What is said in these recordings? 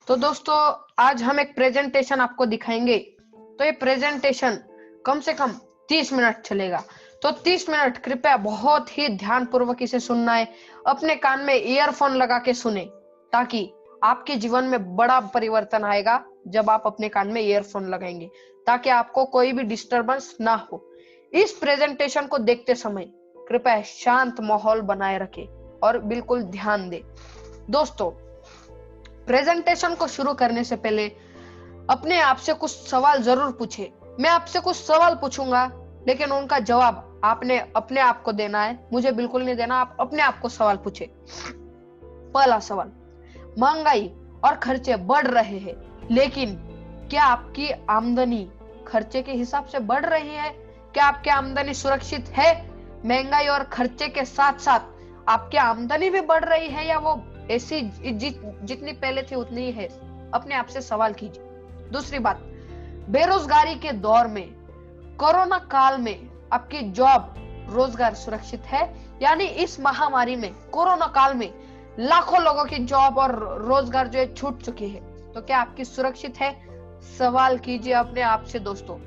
तो दोस्तों, आज हम एक प्रेजेंटेशन आपको दिखाएंगे। तो ये प्रेजेंटेशन कम से कम 30 मिनट चलेगा। तो 30 मिनट कृपया बहुत ही ध्यानपूर्वक इसे सुनना है। अपने कान में ईयरफोन लगा के सुने, ताकि आपके जीवन में बड़ा परिवर्तन आएगा जब आप अपने कान में ईयरफोन लगाएंगे, ताकि आपको कोई भी डिस्टरबेंस ना हो। इस प्रेजेंटेशन को देखते समय कृपया शांत माहौल बनाए रखें और बिल्कुल ध्यान दें। दोस्तों, प्रेजेंटेशन को शुरू करने से पहले अपने आप से कुछ सवाल जरूर पूछे। मैं आपसे कुछ सवाल पूछूंगा, लेकिन उनका जवाब आपने अपने आप को देना है, मुझे बिल्कुल नहीं देना। आप अपने आप को सवाल पूछे। पहला सवाल, महंगाई और खर्चे बढ़ रहे हैं, लेकिन क्या आपकी आमदनी खर्चे के हिसाब से बढ़ रही है? क्या आपकी आमदनी सुरक्षित है? महंगाई और खर्चे के साथ साथ आपकी आमदनी भी बढ़ रही है, या वो ऐसी जितनी पहले थी उतनी ही है? अपने आप से सवाल कीजिए। दूसरी बात, बेरोजगारी के दौर में, कोरोना काल में आपकी जॉब रोजगार सुरक्षित है? यानी इस महामारी में, कोरोना काल में लाखों लोगों की जॉब और रोजगार जो है छूट चुकी है, तो क्या आपकी सुरक्षित है? सवाल कीजिए अपने आप से दोस्तों।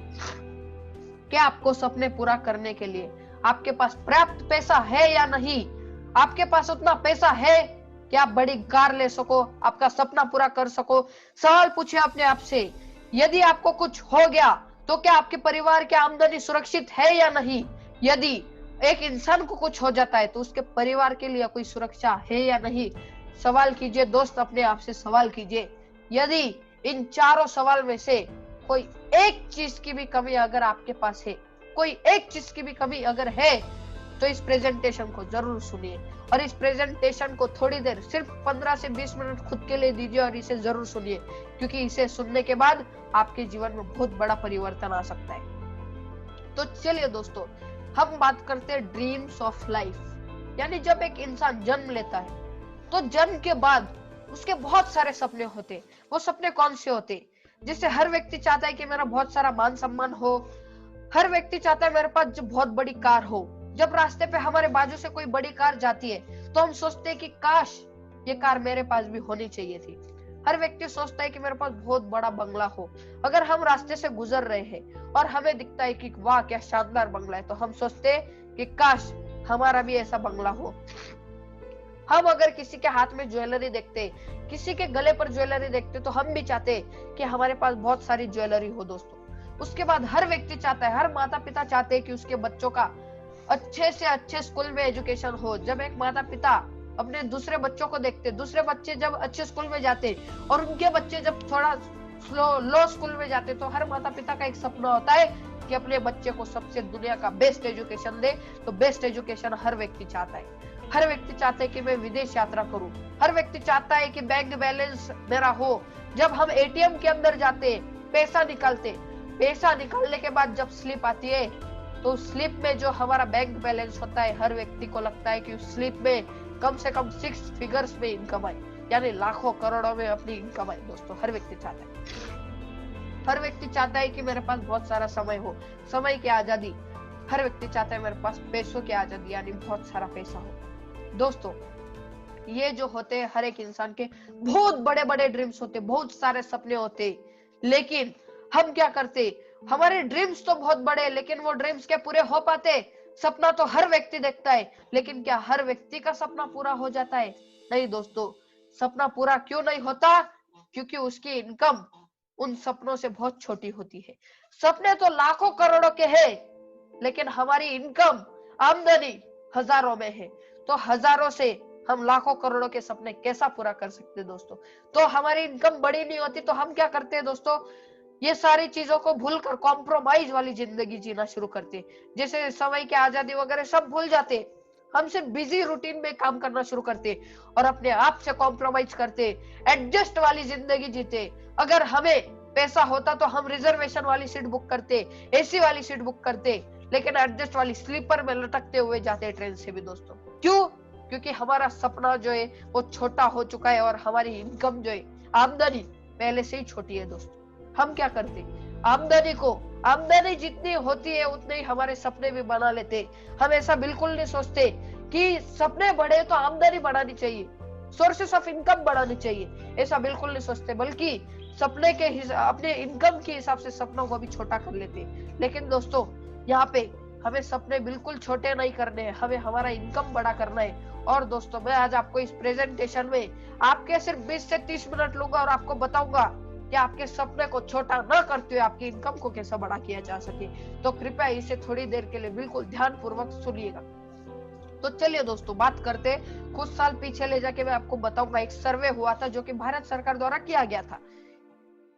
क्या आपको सपने पूरा करने के लिए आपके पास पर्याप्त पैसा है या नहीं? आपके पास उतना पैसा है कि आप बड़ी कार ले सको, आपका सपना पूरा कर सको? सवाल पूछिए अपने आप से। यदि आपको कुछ हो गया तो क्या आपके परिवार की आमदनी सुरक्षित है या नहीं? यदि एक इंसान को कुछ हो जाता है तो उसके परिवार के लिए कोई सुरक्षा है या नहीं? सवाल कीजिए दोस्त, अपने आप से सवाल कीजिए। यदि इन चारों सवाल में से कोई एक चीज की भी कमी अगर आपके पास है, कोई एक चीज की भी कमी अगर है, तो इस प्रेजेंटेशन को जरूर सुनिए। और इस प्रेजेंटेशन को थोड़ी देर, सिर्फ 15 से 20 मिनट खुद के लिए दीजिए और इसे जरूर सुनिए, क्योंकि इसे सुनने के बाद आपके जीवन में बहुत बड़ा परिवर्तन आ सकता है। तो चलिए दोस्तों, हम बात करते हैं ड्रीम्स ऑफ लाइफ। यानी जब एक इंसान जन्म लेता है तो जन्म के बाद उसके बहुत सारे सपने होते। वो सपने कौन से होते? जैसे हर व्यक्ति चाहता है कि मेरा बहुत सारा मान सम्मान हो, हर व्यक्ति चाहता है मेरे पास जो बहुत बड़ी कार हो। जब रास्ते पे हमारे बाजू से कोई बड़ी कार जाती है तो हम सोचते हैं कि काश ये कार मेरे पास भी होनी चाहिए थी। हर व्यक्ति सोचता है कि मेरे पास बहुत बड़ा बंगला हो। अगर हम रास्ते से गुजर रहे हैं और हमें दिखता है कि वाह क्या शानदार बंगला है, तो हम सोचते हैं कि काश हमारा भी ऐसा बंगला हो। हम अगर किसी के हाथ में ज्वेलरी देखते, किसी के गले पर ज्वेलरी देखते, तो हम भी चाहते कि हमारे पास बहुत सारी ज्वेलरी हो दोस्तों। उसके बाद हर व्यक्ति चाहता है, हर माता पिता चाहते हैं कि उसके बच्चों का अच्छे से अच्छे स्कूल में एजुकेशन हो। जब एक माता पिता अपने दूसरे बच्चों को देखते, दूसरे बच्चे जब अच्छे स्कूल में जाते और उनके बच्चे जब थोड़ा लो स्कूल में जाते, तो हर माता पिता का एक सपना होता है कि अपने बच्चे को सबसे दुनिया का बेस्ट एजुकेशन दे। तो बेस्ट एजुकेशन हर व्यक्ति चाहता है। हर व्यक्ति चाहता है कि मैं विदेश यात्रा करूं। हर व्यक्ति चाहता है कि बैंक बैलेंस मेरा हो। जब हम एटीएम के अंदर जाते, पैसा निकालते, पैसा निकालने के बाद जब स्लिप आती है, तो स्लिप में जो हमारा बैंक बैलेंस होता है, हर व्यक्ति को लगता है कि उस स्लिप में कम से कम 6 फिगर्स में इनकम आए, यानी लाखों करोड़ों में अपनी इनकम आए। दोस्तों, हर व्यक्ति चाहता है। हर व्यक्ति चाहता है कि मेरे पास बहुत सारा समय हो, समय की आजादी। हर व्यक्ति चाहता है मेरे पास पैसों की आजादी, यानी बहुत सारा पैसा हो। दोस्तों, ये जो होते हैं हर एक इंसान के बहुत बड़े बड़े ड्रीम्स होते, बहुत सारे सपने होते, लेकिन हम क्या करते? हमारे ड्रीम्स तो बहुत बड़े, लेकिन वो ड्रीम्स क्या पूरे हो पाते? सपना तो हर व्यक्ति देखता है, लेकिन क्या हर व्यक्ति का सपना पूरा हो जाता है? नहीं दोस्तों। सपना पूरा क्यों नहीं होता? क्योंकि उसकी इनकम उन सपनों से बहुत छोटी होती है। सपने तो लाखों करोड़ों के हैं, लेकिन हमारी इनकम, आमदनी हजारों में है। तो हजारों से हम लाखों करोड़ों के सपने कैसा पूरा कर सकते हैं दोस्तों? तो हमारी इनकम बड़ी नहीं होती, तो हम क्या करते हैं दोस्तों? ये सारी चीजों को भूलकर कॉम्प्रोमाइज वाली जिंदगी जीना शुरू करते हैं। जैसे समय की आजादी वगैरह सब भूल जाते, हम सिर्फ बिजी रूटीन में काम करना शुरू करते और अपने आप से कॉम्प्रोमाइज करते, एडजस्ट वाली जिंदगी जीते। अगर हमें पैसा होता तो हम रिजर्वेशन वाली सीट बुक करते, एसी वाली सीट बुक करते, लेकिन एडजस्ट वाली स्लीपर में लटकते हुए जाते ट्रेन से भी दोस्तों। क्यों? क्योंकि हमारा सपना जो है वो छोटा हो चुका है और हमारी इनकम जो है, आमदनी पहले से ही छोटी है दोस्तों। हम क्या करते? आमदनी जितनी होती है उतने ही हमारे सपने भी बना लेते। हम ऐसा बिल्कुल नहीं सोचते कि सपने बड़े तो आमदनी बढ़ानी चाहिए। सोर्सेस ऑफ इनकम बढ़ानी चाहिए, ऐसा बिल्कुल नहीं सोचते, बल्कि सपने के अपने इनकम के हिसाब से सपनों को भी छोटा कर लेते हैं। लेकिन दोस्तों यहाँ पे हमें सपने बिल्कुल छोटे नहीं करने हैं, हमें हमारा इनकम बड़ा करना है। और दोस्तों मैं आज आपको इस प्रेजेंटेशन में आपके सिर्फ 20 से 30 मिनट लूंगा और आपको बताऊंगा कि आपके सपने को छोटा न करते हुए आपकी इनकम को कैसा बड़ा किया जा सके। तो कृपया इसे थोड़ी देर के लिए बिल्कुल ध्यान पूर्वक सुनिएगा। तो चलिए दोस्तों बात करते, कुछ साल पीछे ले जाके मैं आपको बताऊंगा, एक सर्वे हुआ था जो कि भारत सरकार द्वारा किया गया था।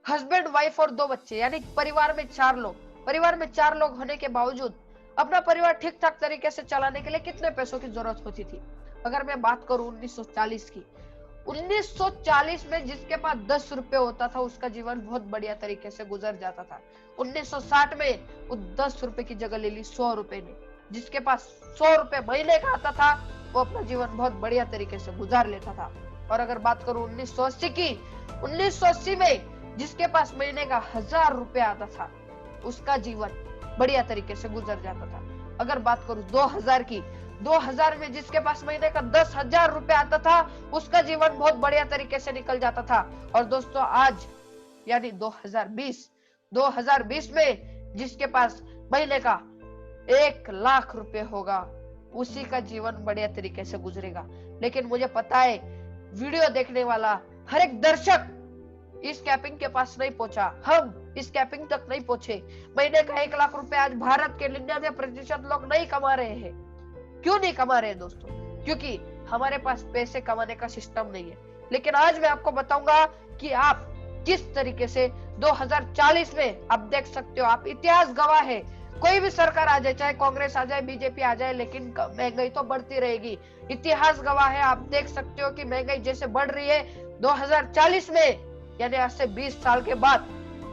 हस्बैंड, वाइफ और 2 बच्चे, यानी परिवार में 4 लोग, परिवार में 4 लोग होने के बावजूद अपना परिवार ठीक ठाक तरीके से चलाने के लिए कितने पैसों की जरूरत होती थी। अगर मैं बात करूं 1940 की, 1940 में जिसके पास 10 रुपए होता था उसका जीवन बहुत बढ़िया तरीके से गुजर जाता था। 1960 में वो 10 रुपए की जगह ले ली 100 रुपए ने, जिसके पास 100 रुपए महीने का आता था वो अपना जीवन बहुत बढ़िया तरीके से गुजार लेता था। और अगर बात करूं 1980 की, 1980 में जिसके पास महीने का 1000 रुपए आता था उसका जीवन बढ़िया तरीके से गुजर जाता था। अगर बात करूं 2000 की, 2000 में जिसके पास महीने का 10,000 रुपए आता था उसका जीवन बहुत बढ़िया तरीके से निकल जाता था। और दोस्तों आज यानी 2020 में जिसके पास महीने का 1,00,000 रुपए होगा उसी का जीवन बढ़िया तरीके से गुजरेगा। लेकिन मुझे पता है वीडियो देखने वाला हर एक दर्शक इस कैपिंग के पास नहीं पहुंचा, हम इस कैपिंग तक नहीं पहुंचे। महीने का 1,00,000 रुपए आज भारत के 99% लोग नहीं कमा रहे हैं। क्यों नहीं कमा रहे दोस्तों? क्योंकि हमारे पास पैसे कमाने का सिस्टम नहीं है। लेकिन आज मैं आपको बताऊंगा कि आप किस तरीके से 2040 में आप देख सकते हो, आप इतिहास गवाह है, कोई भी सरकार आ जाए, चाहे कांग्रेस आ जाए, बीजेपी आ जाए, लेकिन महंगाई तो बढ़ती रहेगी। इतिहास गवाह है, आप देख सकते हो कि महंगाई जैसे बढ़ रही है 2040 में, यानी आज से 20 साल के बाद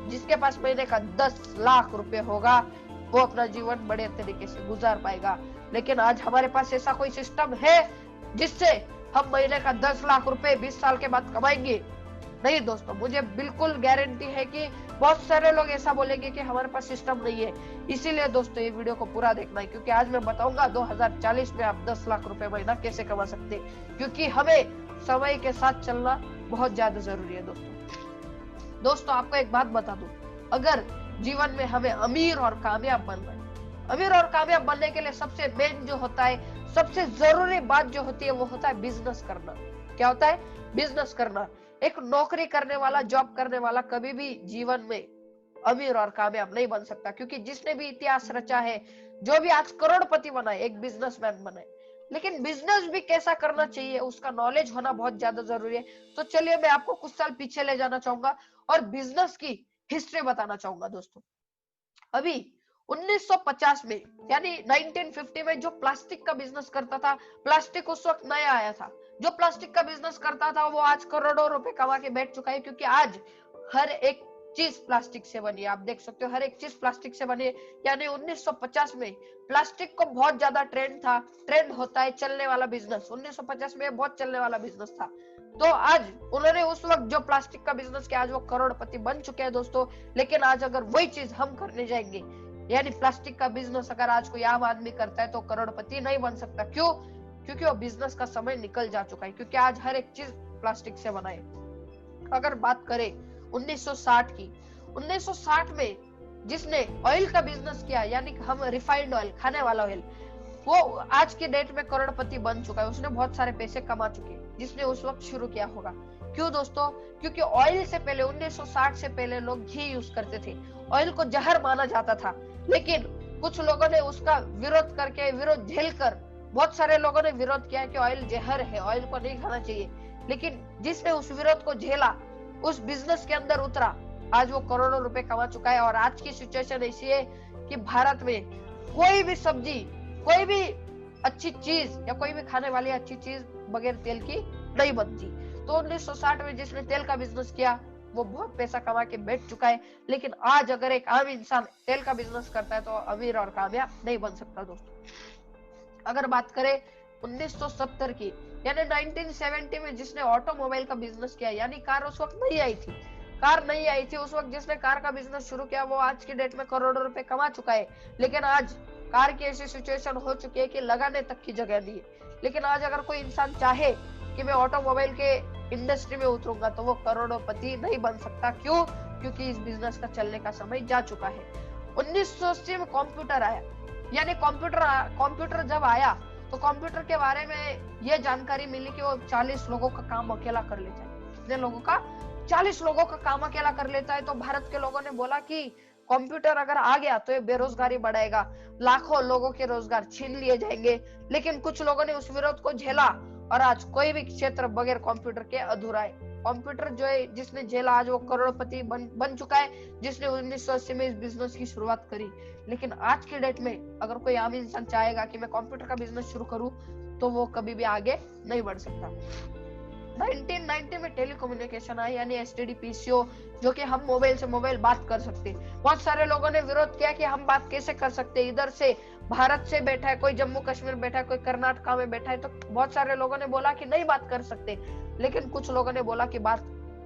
जिसके पास महीने का 10,00,000 रुपए होगा वो अपना जीवन बड़े तरीके से गुजार पाएगा। लेकिन आज हमारे पास ऐसा कोई सिस्टम है जिससे हम महीने का 10,00,000 रुपए 20 साल के बाद कमाएंगे? नहीं दोस्तों, मुझे बिल्कुल गारंटी है कि बहुत सारे लोग ऐसा बोलेंगे कि हमारे पास सिस्टम नहीं है। इसीलिए दोस्तों ये वीडियो को पूरा देखना है, क्योंकि आज मैं बताऊंगा 2040 में आप 10,00,000 रुपए महीना कैसे कमा सकते हैं, क्योंकि हमें समय के साथ चलना बहुत ज्यादा जरूरी है। दोस्तों आपको एक बात बता दूं, अगर जीवन में हमें अमीर और कामयाब बनना है, अमीर और कामयाब बनने के लिए सबसे मेन जो होता है, सबसे जरूरी बात जो होती है वो होता है बिजनेस करना। क्या होता है? बिजनेस करना। एक नौकरी करने वाला, जॉब करने वाला कभी भी जीवन में अमीर और कामयाब नहीं बन सकता, क्योंकि जिसने भी इतिहास रचा है, जो भी आज करोड़पति बना है, एक बिजनेसमैन बना है। लेकिन बिजनेस भी कैसा करना चाहिए उसका नॉलेज होना बहुत ज्यादा जरूरी है। तो चलिए मैं आपको कुछ साल पीछे ले जाना चाहूंगा और बिजनेस की हिस्ट्री बताना चाहूंगा। दोस्तों अभी 1950 में यानी 1950 में जो प्लास्टिक का बिजनेस करता था, प्लास्टिक उस वक्त नया आया था, जो प्लास्टिक का बिजनेस करता था वो आज करोड़ों रुपए कमा के बैठ चुका है, क्योंकि आज हर एक चीज प्लास्टिक से बनी है। आप देख सकते हो हर एक चीज प्लास्टिक से बनी है। यानी 1950 में प्लास्टिक को बहुत ज्यादा ट्रेंड था, ट्रेंड होता है चलने वाला बिजनेस। 1950 में बहुत चलने वाला बिजनेस था। तो आज उन्होंने उस वक्त जो प्लास्टिक का बिजनेस किया, आज वो करोड़पति बन चुके हैं दोस्तों। लेकिन आज अगर वही चीज हम करने जाएंगे, यानी प्लास्टिक का बिजनेस अगर आज कोई आम आदमी करता है तो करोड़पति नहीं बन सकता। क्यों? क्योंकि वो बिजनेस का समय निकल जा चुका है, क्योंकि आज हर एक चीज प्लास्टिक से बना है। अगर बात करें 1960 की, 1960 में जिसने ऑयल का बिजनेस किया, यानी हम रिफाइंड ऑयल, खाने वाला ऑयल, वो आज के डेट में करोड़पति बन चुका है। उसने बहुत सारे पैसे कमा चुके हैं, जिसने उस वक्त शुरू किया होगा। क्यों दोस्तों? क्योंकि ऑयल से पहले 1960 से पहले लोग घी यूज करते थे। ऑयल को जहर माना जाता था, लेकिन कुछ लोगों ने उसका विरोध करके, विरोध झेलकर, बहुत सारे लोगों ने विरोध किया कि ऑयल जहर है, ऑयल को नहीं खाना चाहिए। लेकिन जिसने उस विरोध को झेला, उस बिजनेस के अंदर उतरा, आज वो करोड़ों रुपए कमा चुका है। और आज की सिचुएशन ऐसी है कि भारत में कोई भी सब्जी, कोई भी अच्छी चीज या कोई भी खाने वाली अच्छी चीज बगैर तेल की नहीं बनती। तो 1960 में जिसने तेल का बिजनेस किया वो बहुत पैसा कमा के बैठ चुका है। लेकिन आज अगर एक आम इंसान तेल का बिजनेस करता है तो अमीर और कामयाब नहीं बन सकता दोस्तों। अगर बात करें 1970 की, यानी 1970 में जिसने ऑटोमोबाइल का बिजनेस किया, यानी कार उस वक्त नहीं आई थी, कार नहीं आई थी उस वक्त जिसने कार का बिजनेस शुरू किया, वो आज की डेट में करोड़ों रुपए कमा चुका है। लेकिन आज कार की ऐसी सिचुएशन हो चुकी है कि लगाने तक की जगह नहीं है। लेकिन आज अगर कोई इंसान चाहे कि मैं ऑटोमोबाइल के इंडस्ट्री में उतरूंगा तो वो करोड़पति नहीं बन सकता। क्यों? क्योंकि इस बिजनेस का चलने का समय जा चुका है। 1980 में कंप्यूटर आया, यानी कंप्यूटर जब आया तो कंप्यूटर के बारे में ये जानकारी मिली कि वो 40 लोगों का काम अकेला कर लेता है। कितने लोगों का? 40 लोगों का काम अकेला कर लेता है। तो भारत के लोगों ने बोला कि कंप्यूटर अगर आ गया तो ये बेरोजगारी बढ़ाएगा, लाखों लोगों के रोजगार छीन लिए जाएंगे। लेकिन कुछ लोगों ने उस विरोध को झेला और आज कोई भी क्षेत्र बगैर कंप्यूटर के अधूरा है। कंप्यूटर जो है जिसने झेला आज वो करोड़पति बन चुका है, जिसने 1980 में इस बिजनेस की शुरुआत करी। लेकिन आज की डेट में अगर कोई आम इंसान चाहेगा कि मैं कंप्यूटर का बिजनेस शुरू करूं तो वो कभी भी आगे नहीं बढ़ सकता। 1990 में टेलीकम्युनिकेशन आया, यानी एसटीडी पीसीओ, जो कि हम मोबाइल से मोबाइल बात कर सकते। बहुत सारे लोगों ने विरोध किया कि हम बात कैसे कर सकते, इधर से भारत से बैठा है कोई, जम्मू कश्मीर बैठा है कोई, कर्नाटका में बैठा है, तो बहुत सारे लोगों ने बोला कि नहीं बात कर सकते। लेकिन कुछ लोगों ने बोला कि बात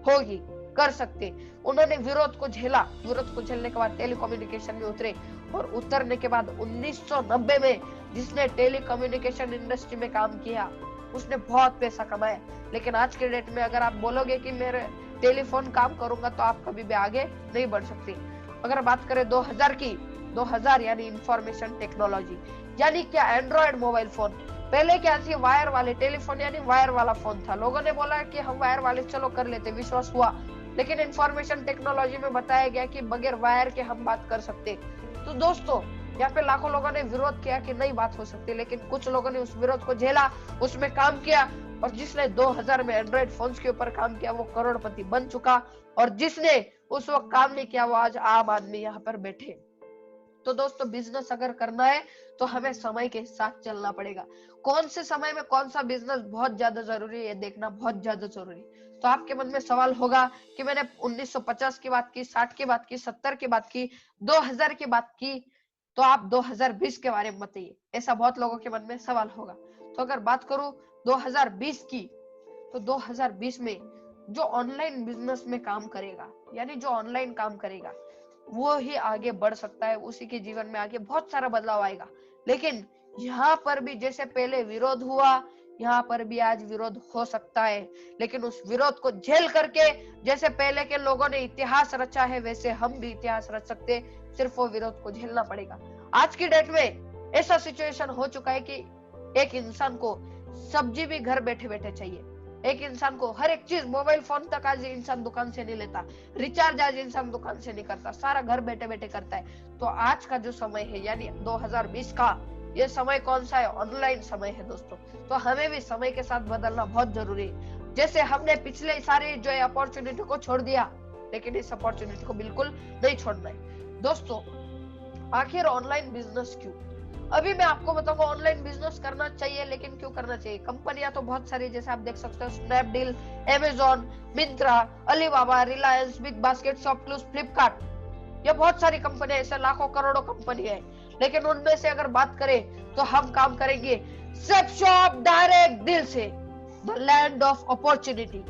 होगी, कर सकते। उन्होंने विरोध को झेला। विरोध को झेलने के बाद टेलीकम्युनिकेशन में उतरे और उतरने के बाद 1990 में जिसने टेलीकम्युनिकेशन इंडस्ट्री में काम किया उसने बहुत पैसा कमाया। लेकिन आज के डेट में अगर आप बोलोगे कि मेरे टेलीफोन काम करूंगा तो आप कभी भी आगे नहीं बढ़ सकते। अगर बात करें 2000 की, 2000 यानी इंफॉर्मेशन टेक्नोलॉजी, यानी क्या एंड्रॉइड मोबाइल फोन। पहले क्या थी? वायर वाले टेलीफोन, यानी वायर वाला फोन था। लोगों ने बोला कि हम वायर वाले चलो कर लेते, विश्वास हुआ। लेकिन इंफॉर्मेशन टेक्नोलॉजी में बताया गया कि बगैर वायर के हम बात कर सकते। तो दोस्तों यहाँ पे लाखों लोगों ने विरोध किया कि नहीं बात हो सकती, लेकिन कुछ लोगों ने उस विरोध को झेला, उसमें काम किया, और जिसने 2000 में एंड्रॉइड फोन्स के ऊपर काम किया वो करोड़पति बन चुका, और जिसने उस वक्त काम नहीं किया वो आज आम आदमी यहाँ पर बैठे। तो दोस्तों बिजनेस अगर करना है तो हमें समय के साथ चलना पड़ेगा। कौन से समय में कौन सा बिजनेस बहुत ज्यादा जरूरी है देखना बहुत ज्यादा जरूरी। तो आपके मन में सवाल होगा कि मैंने 1950 की बात की, 60 की बात की, 70 की बात की, 2000 की बात की, तो आप 2020 के बारे में बताइए। ऐसा बहुत लोगों के मन में सवाल होगा। तो अगर बात करूं 2020 की, तो 2020 में जो ऑनलाइन बिजनेस में काम करेगा, यानी जो ऑनलाइन काम करेगा, वो ही आगे बढ़ सकता है। उसी के जीवन में आगे बहुत सारा बदलाव आएगा। लेकिन यहाँ पर भी जैसे पहले विरोध हुआ, यहाँ पर भी आज विरोध हो सकता है। लेकिन उस विरोध को झेल करके जैसे पहले के लोगों ने इतिहास रचा है वैसे हम भी इतिहास रच सकते। सिर्फ वो विरोध को झेलना पड़ेगा। आज की डेट में ऐसा सिचुएशन हो चुका है कि एक इंसान को सब्जी भी घर बैठे बैठे चाहिए। एक इंसान को हर एक चीज, मोबाइल फोन तक आज इंसान दुकान से नहीं लेता, रिचार्ज आज इंसान दुकान से नहीं करता, सारा घर बैठे बैठे करता है। तो आज का जो समय है यानी 2020 का, ये समय कौन सा है? ऑनलाइन समय है दोस्तों। तो हमें भी समय के साथ बदलना बहुत जरूरी है। जैसे हमने पिछले सारे जो है अपॉर्चुनिटी को छोड़ दिया, लेकिन इस अपॉर्चुनिटी को बिल्कुल नहीं छोड़ना है। दोस्तों आखिर ऑनलाइन बिजनेस क्यों? अभी मैं आपको बताऊंगा ऑनलाइन बिजनेस करना चाहिए, लेकिन क्यों करना चाहिए। कंपनियां तो बहुत सारी, जैसे आप देख सकते हो Snapdeal, Amazon, Myntra, Alibaba, Reliance, big basket, ShopClues, Flipkart, ये बहुत सारी कंपनियां, ऐसे लाखों करोड़ों कंपनी है। लेकिन उनमें से अगर बात करें तो हम काम करेंगे सेपशॉप डायरेक्ट दिल से, द लैंड ऑफ अपॉर्चुनिटी।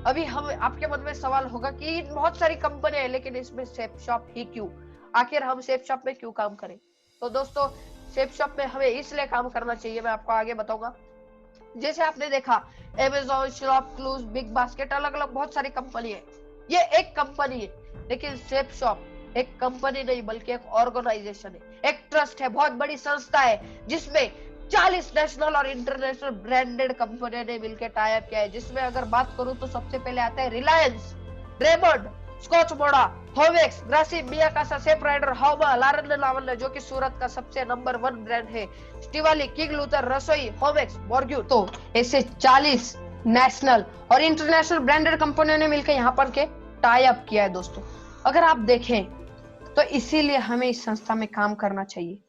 अभी हम आपके मन में सवाल होगा कि बहुत सारी कंपनियां हैं लेकिन इसमें सेपशॉप ही क्यों? आखिर हम सेपशॉप में क्यों काम करें? तो दोस्तों सेपशॉप में हमें इसलिए काम करना चाहिए, मैं आपको आगे बताऊंगा। जैसे आपने देखा अमेजॉन, शॉपक्लूज, बिग बास्केट, अलग अलग बहुत सारी कंपनी है। ये एक कंपनी है, लेकिन सेपशॉप एक कंपनी नहीं बल्कि एक ऑर्गेनाइजेशन है, एक ट्रस्ट है, बहुत बड़ी संस्था है, जिसमें 40 नेशनल और इंटरनेशनल ब्रांडेड कंपनियों ने मिलकर टाई अप किया है। जिसमें अगर बात करूं तो सबसे पहले आता है रिलायंस, रेमंड, स्कॉच मोड़ा, होवेक्स, ग्रासिम, मियाकासा, सेप राइडर, हाउमा, लारन लावन, जो कि सूरत का सबसे नंबर 1 ब्रांड है, स्टिवाली, किंग लूथर, रसोई, होवेक्स, बॉर्ग्यू। तो ऐसे 40 नेशनल और इंटरनेशनल ब्रांडेड कंपनियों ने मिलकर यहाँ पर के टाई अप किया है दोस्तों। अगर आप देखें तो इसीलिए हमें इस संस्था में काम करना चाहिए।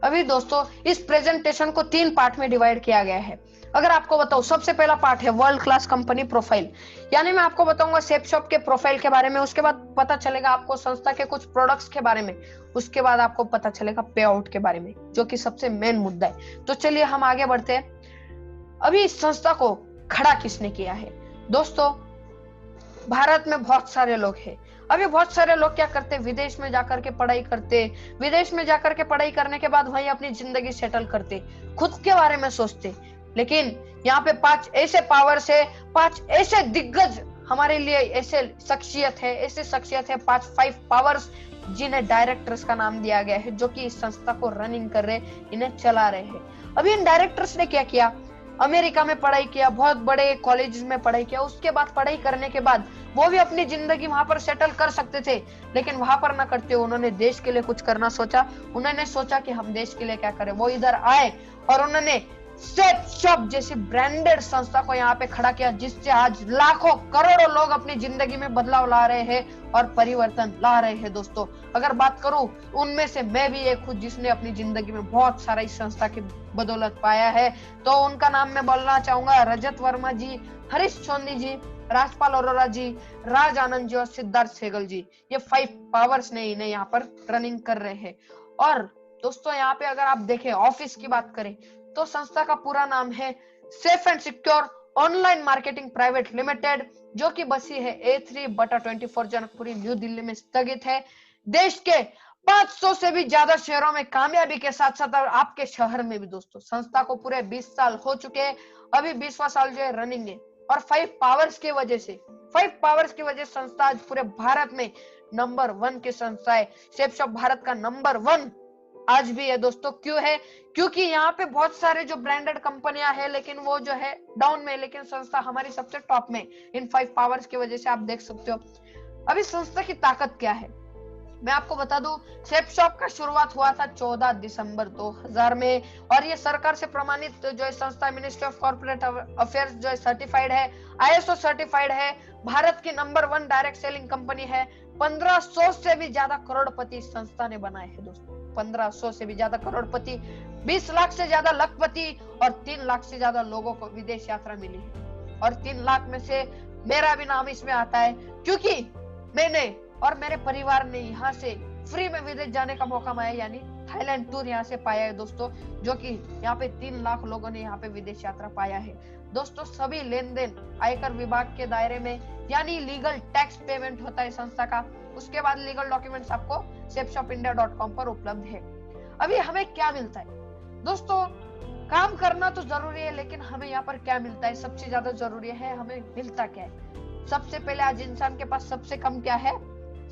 अभी दोस्तों इस प्रेजेंटेशन को 3 पार्ट में डिवाइड किया गया है। अगर आपको बताऊं, सबसे पहला पार्ट है वर्ल्ड क्लास कंपनी प्रोफाइल, यानी मैं आपको बताऊंगा सेपशॉप के प्रोफाइल के बारे में, उसके बाद पता चलेगा आपको संस्था के कुछ प्रोडक्ट्स के बारे में, उसके बाद आपको पता चलेगा पे आउट के बारे में, जो कि सबसे मेन मुद्दा है। तो चलिए हम आगे बढ़ते हैं। अभी इस संस्था को खड़ा किसने किया है? दोस्तों भारत में बहुत सारे लोग हैं। अभी बहुत सारे लोग क्या करते, विदेश में जाकर के पढ़ाई करते, विदेश में जाकर के पढ़ाई करने के बाद वहीं अपनी जिंदगी सेटल करते, खुद के बारे में सोचते, लेकिन यहाँ पे 5 ऐसे पावर्स है, 5 ऐसे दिग्गज हमारे लिए ऐसे शख्सियत है, ऐसे शख्सियत है, 5 पावर्स जिन्हें डायरेक्टर्स का नाम दिया गया है, जो कि इस संस्था को रनिंग कर रहे, इन्हें चला रहे हैं। अभी इन डायरेक्टर्स ने क्या किया, अमेरिका में पढ़ाई किया, बहुत बड़े कॉलेज में पढ़ाई किया, उसके बाद पढ़ाई करने के बाद वो भी अपनी जिंदगी वहां पर सेटल कर सकते थे, लेकिन वहां पर ना करते उन्होंने देश के लिए कुछ करना सोचा। उन्होंने सोचा कि हम देश के लिए क्या करें। वो इधर आए और उन्होंने सेफ शॉप जैसी ब्रांडेड संस्था को यहाँ पे खड़ा किया, जिससे आज लाखों करोड़ों लोग अपनी जिंदगी में बदलाव ला रहे हैं और परिवर्तन ला रहे हैं। दोस्तों अगर बात करूं, उनमें से मैं भी एक हूं जिसने अपनी जिंदगी में बहुत सारा इस संस्था की बदौलत पाया है। तो उनका नाम मैं बोलना चाहूंगा, रजत वर्मा जी, हरीश सोनी जी, राजपाल अरोरा जी, राज आनंद जी और सिद्धार्थ सहगल जी। ये 5 पावर्स ने इन्हें यहाँ पर रनिंग कर रहे हैं। और दोस्तों यहाँ पे अगर आप देखें, ऑफिस की बात करें, तो संस्था का पूरा नाम है safe and secure online marketing private limited, जो कि बसी है A3/24 जनकपुरी, न्यू दिल्ली में स्थगित है। देश के 500 से भी ज्यादा शहरों में कामयाबी के साथ साथ आपके शहर में भी दोस्तों संस्था को पूरे 20 साल हो चुके हैं। अभी 20वां साल जो है रनिंग है। और 5 पावर्स की वजह से, 5 पावर्स की वजह से संस्था आज पूरे भारत में नंबर 1 की संस्था है। सेफ शॉप भारत का नंबर 1 आज भी है दोस्तों। क्यों है? क्योंकि यहाँ पे बहुत सारे जो ब्रांडेड कंपनियां हैं, लेकिन वो जो है डाउन में, लेकिन संस्था हमारी सबसे टॉप में, इन 5 पावर्स की वजह से। आप देख सकते हो अभी संस्था की ताकत क्या है, मैं आपको बता दूं। सेफ शॉप का शुरुआत हुआ था 14 दिसंबर 2000 में, और ये सरकार से प्रमाणित जो है संस्था, मिनिस्ट्री ऑफ कॉर्पोरेट अफेयर्स जो है सर्टिफाइड है, ISO सर्टिफाइड है, भारत की नंबर 1 डायरेक्ट सेलिंग कंपनी है। 1500 से भी ज्यादा करोड़पति इस संस्था ने बनाए हैं दोस्तों। 1500 से भी ज्यादा करोड़पति, 20 लाख से ज्यादा लखपति और 3 लाख से ज्यादा लोगों को विदेश यात्रा मिली है। और 3 लाख में से मेरा भी नाम इसमें आता है, क्योंकि मैंने और मेरे परिवार ने यहाँ से फ्री में विदेश जाने का मौका पाया, यानी थाईलैंड टूर यहाँ से पाया है दोस्तों, जो कि यहाँ पे 3 लाख लोगों ने यहाँ पे विदेश यात्रा पाया है दोस्तों। सभी लेन देन आयकर विभाग के दायरे में, यानी लीगल टैक्स पेमेंट होता है संस्था का। उसके बाद लीगल डॉक्यूमेंट्स आपको safeshopindia.com पर उपलब्ध है। अभी हमें क्या मिलता है दोस्तों? काम करना तो जरूरी है, लेकिन हमें यहाँ पर क्या मिलता है सबसे ज्यादा जरूरी है। हमें मिलता क्या है? सबसे पहले आज इंसान के पास सबसे कम क्या है?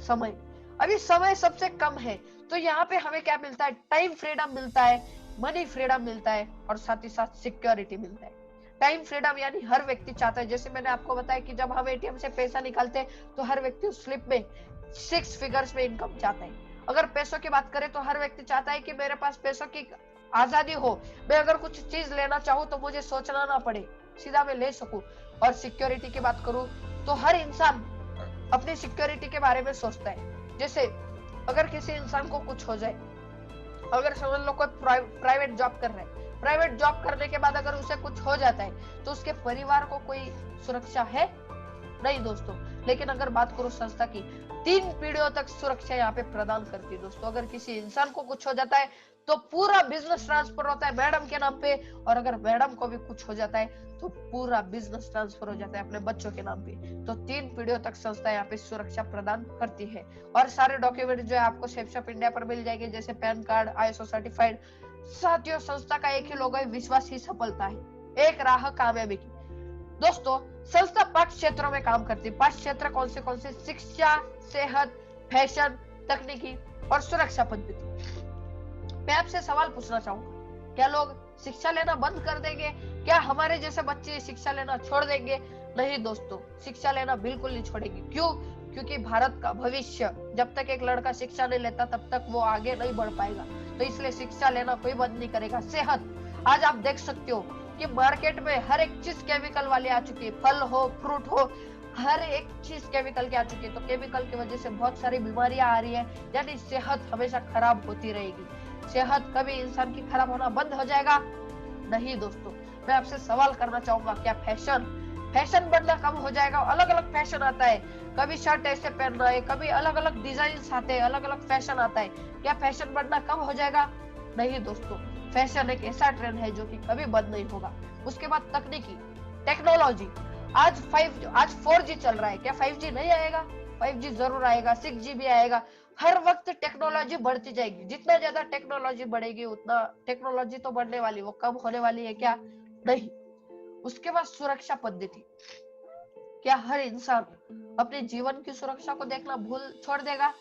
समय। अभी समय सबसे कम है, तो यहाँ पे हमें क्या मिलता है? टाइम फ्रीडम मिलता है, मनी फ्रीडम मिलता है, और साथ ही साथ सिक्योरिटी मिलता है। टाइम फ्रीडम यानी हर व्यक्ति चाहता है, जैसे मैंने आपको बताया कि जब हम एटीएम से पैसा निकालते हैं तो हर व्यक्ति उस स्लिप में 6 फिगर्स में इनकम चाहता है। अगर पैसों की बात करें तो हर व्यक्ति चाहता है कि मेरे पास पैसों की आजादी हो, मैं अगर कुछ चीज लेना चाहूँ तो मुझे सोचना ना पड़े, सीधा मैं ले सकूं। और सिक्योरिटी की बात करूं तो हर इंसान अपनी सिक्योरिटी के बारे में सोचता है। जैसे अगर किसी इंसान को कुछ हो जाए, अगर समझ लो कोई प्राइवेट जॉब कर रहा है, प्राइवेट जॉब करने के बाद अगर उसे कुछ हो जाता है तो उसके परिवार को कोई सुरक्षा है? नहीं दोस्तों। लेकिन अगर बात करूं संस्था की, 3 पीढ़ियों तक सुरक्षा यहाँ पे प्रदान करती है दोस्तों। अगर किसी इंसान को कुछ हो जाता है तो पूरा बिजनेस ट्रांसफर होता है मैडम के नाम पे, और अगर मैडम को भी कुछ हो जाता है तो पूरा बिजनेस ट्रांसफर हो जाता है अपने बच्चों के नाम पे। तो 3 पीढ़ियों तक संस्था यहाँ पे सुरक्षा प्रदान करती है। और सारे डॉक्यूमेंट जो है आपको सेफ शॉप इंडिया पर मिल जाएंगे, जैसे पैन कार्ड, ISO सर्टिफाइड। साथियों संस्था का एक ही लोगो है, विश्वास ही सफलता है, एक राह कामयाबी की। दोस्तों संस्था 5 क्षेत्रों में काम करती है। 5 क्षेत्र कौन से? शिक्षा, सेहत, फैशन, तकनीकी और सुरक्षा पद्धति। मैं आपसे सवाल पूछना चाहूंगा, क्या लोग शिक्षा लेना बंद कर देंगे? क्या हमारे जैसे बच्चे शिक्षा लेना छोड़ देंगे? नहीं दोस्तों, शिक्षा लेना बिल्कुल नहीं छोड़ेंगे। क्यों? क्योंकि भारत का भविष्य, जब तक एक लड़का शिक्षा नहीं लेता तब तक वो आगे नहीं बढ़ पाएगा, तो इसलिए शिक्षा लेना कोई बंद नहीं करेगा। सेहत, आज आप देख सकते हो कि मार्केट में हर एक चीज केमिकल वाली आ चुकी है, फल हो, फ्रूट हो, हर एक चीज केमिकल की आ चुकी है। तो केमिकल की वजह से बहुत सारी बीमारियां आ रही है, यानी सेहत हमेशा खराब होती रहेगी। सेहत कभी इंसान की खराब होना बंद हो जाएगा? नहीं दोस्तों। मैं आपसे सवाल करना चाहूंगा, क्या फैशन बढ़ना कम हो जाएगा? अलग अलग फैशन आता है, कभी शर्ट ऐसे पहनना है, कभी अलग अलग डिजाइन आते हैं, अलग अलग फैशन आता है। क्या फैशन बढ़ना कम हो जाएगा? नहीं दोस्तों। फैशन एक ऐसा ट्रेंड है जो कि कभी बंद नहीं होगा। उसके बाद तकनीकी, टेक्नोलॉजी। आज 4G चल रहा है, क्या 5G नहीं आएगा? 5G जरूर आएगा, 6G भी आएगा। हर वक्त टेक्नोलॉजी बढ़ती जाएगी। जितना ज्यादा टेक्नोलॉजी बढ़ेगी उतना टेक्नोलॉजी तो बढ़ने वाली, वो कम होने वाली है क्या? नहीं। उसके बाद सुरक्षा पद्धति, क्या हर इंसान अपने जीवन की सुरक्षा को देखना भूल छोड़ देगा?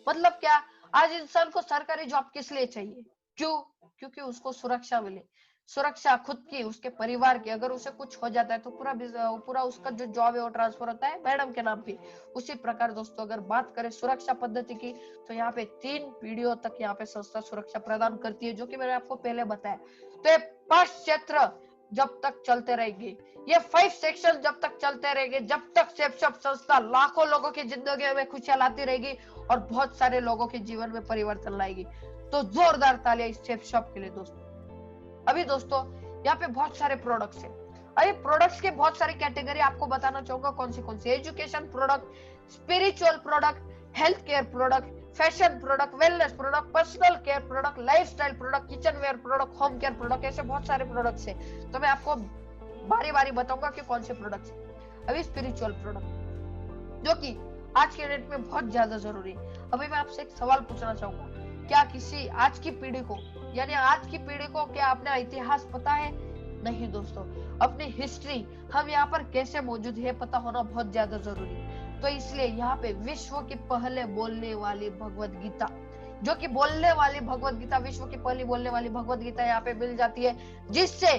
मतलब क्या, आज इंसान को सरकारी जॉब किस लिए चाहिए? क्यों? क्योंकि उसको सुरक्षा मिले, सुरक्षा खुद की, उसके परिवार की। अगर उसे कुछ हो जाता है तो पूरा उसका जो जॉब है वो ट्रांसफर होता है मैडम के नाम पे। उसी प्रकार दोस्तों, अगर बात करें सुरक्षा पद्धति की, तो यहाँ पे 3 पीढ़ियों तक यहाँ पे संस्था सुरक्षा प्रदान करती है, जो कि मैंने आपको पहले बताया। तो ये 5 क्षेत्र जब तक चलते रहेंगे, ये 5 सेक्शन जब तक चलते रहेंगे, जब तक सेफ शॉप संस्था लाखों लोगों की जिंदगी में खुशियां लाती रहेगी और बहुत सारे लोगों के जीवन में परिवर्तन लाएगी। तो जोरदार तालियां इस सेफ शॉप के लिए दोस्तों। अभी दोस्तों यहाँ पे बहुत सारे प्रोडक्ट्स हैं। अभी प्रोडक्ट्स के बहुत सारी कैटेगरी आपको बताना चाहूंगा कौन सी। Education product, spiritual product, health care product, fashion product, wellness product, personal care product, lifestyle product, kitchenware product, home care product, ऐसे बहुत सारे प्रोडक्ट्स हैं। तो मैं आपको बारी बारी बताऊंगा कि कौन से प्रोडक्ट्स हैं। अभी स्पिरिचुअल प्रोडक्ट, जो कि आज के डेट में बहुत ज्यादा जरूरी है। अभी मैं आपसे एक सवाल पूछना चाहूंगा, क्या किसी आज की पीढ़ी को, यानी आज की पीढ़ी को क्या अपना इतिहास पता है? नहीं दोस्तों, अपनी हिस्ट्री, हम यहाँ पर कैसे मौजूद है, पता होना बहुत ज्यादा जरूरी है। तो इसलिए यहाँ पे विश्व की पहले बोलने वाली भगवत गीता, जो कि बोलने वाली भगवत गीता, विश्व की पहली बोलने वाली भगवत गीता यहाँ पे मिल जाती है, जिससे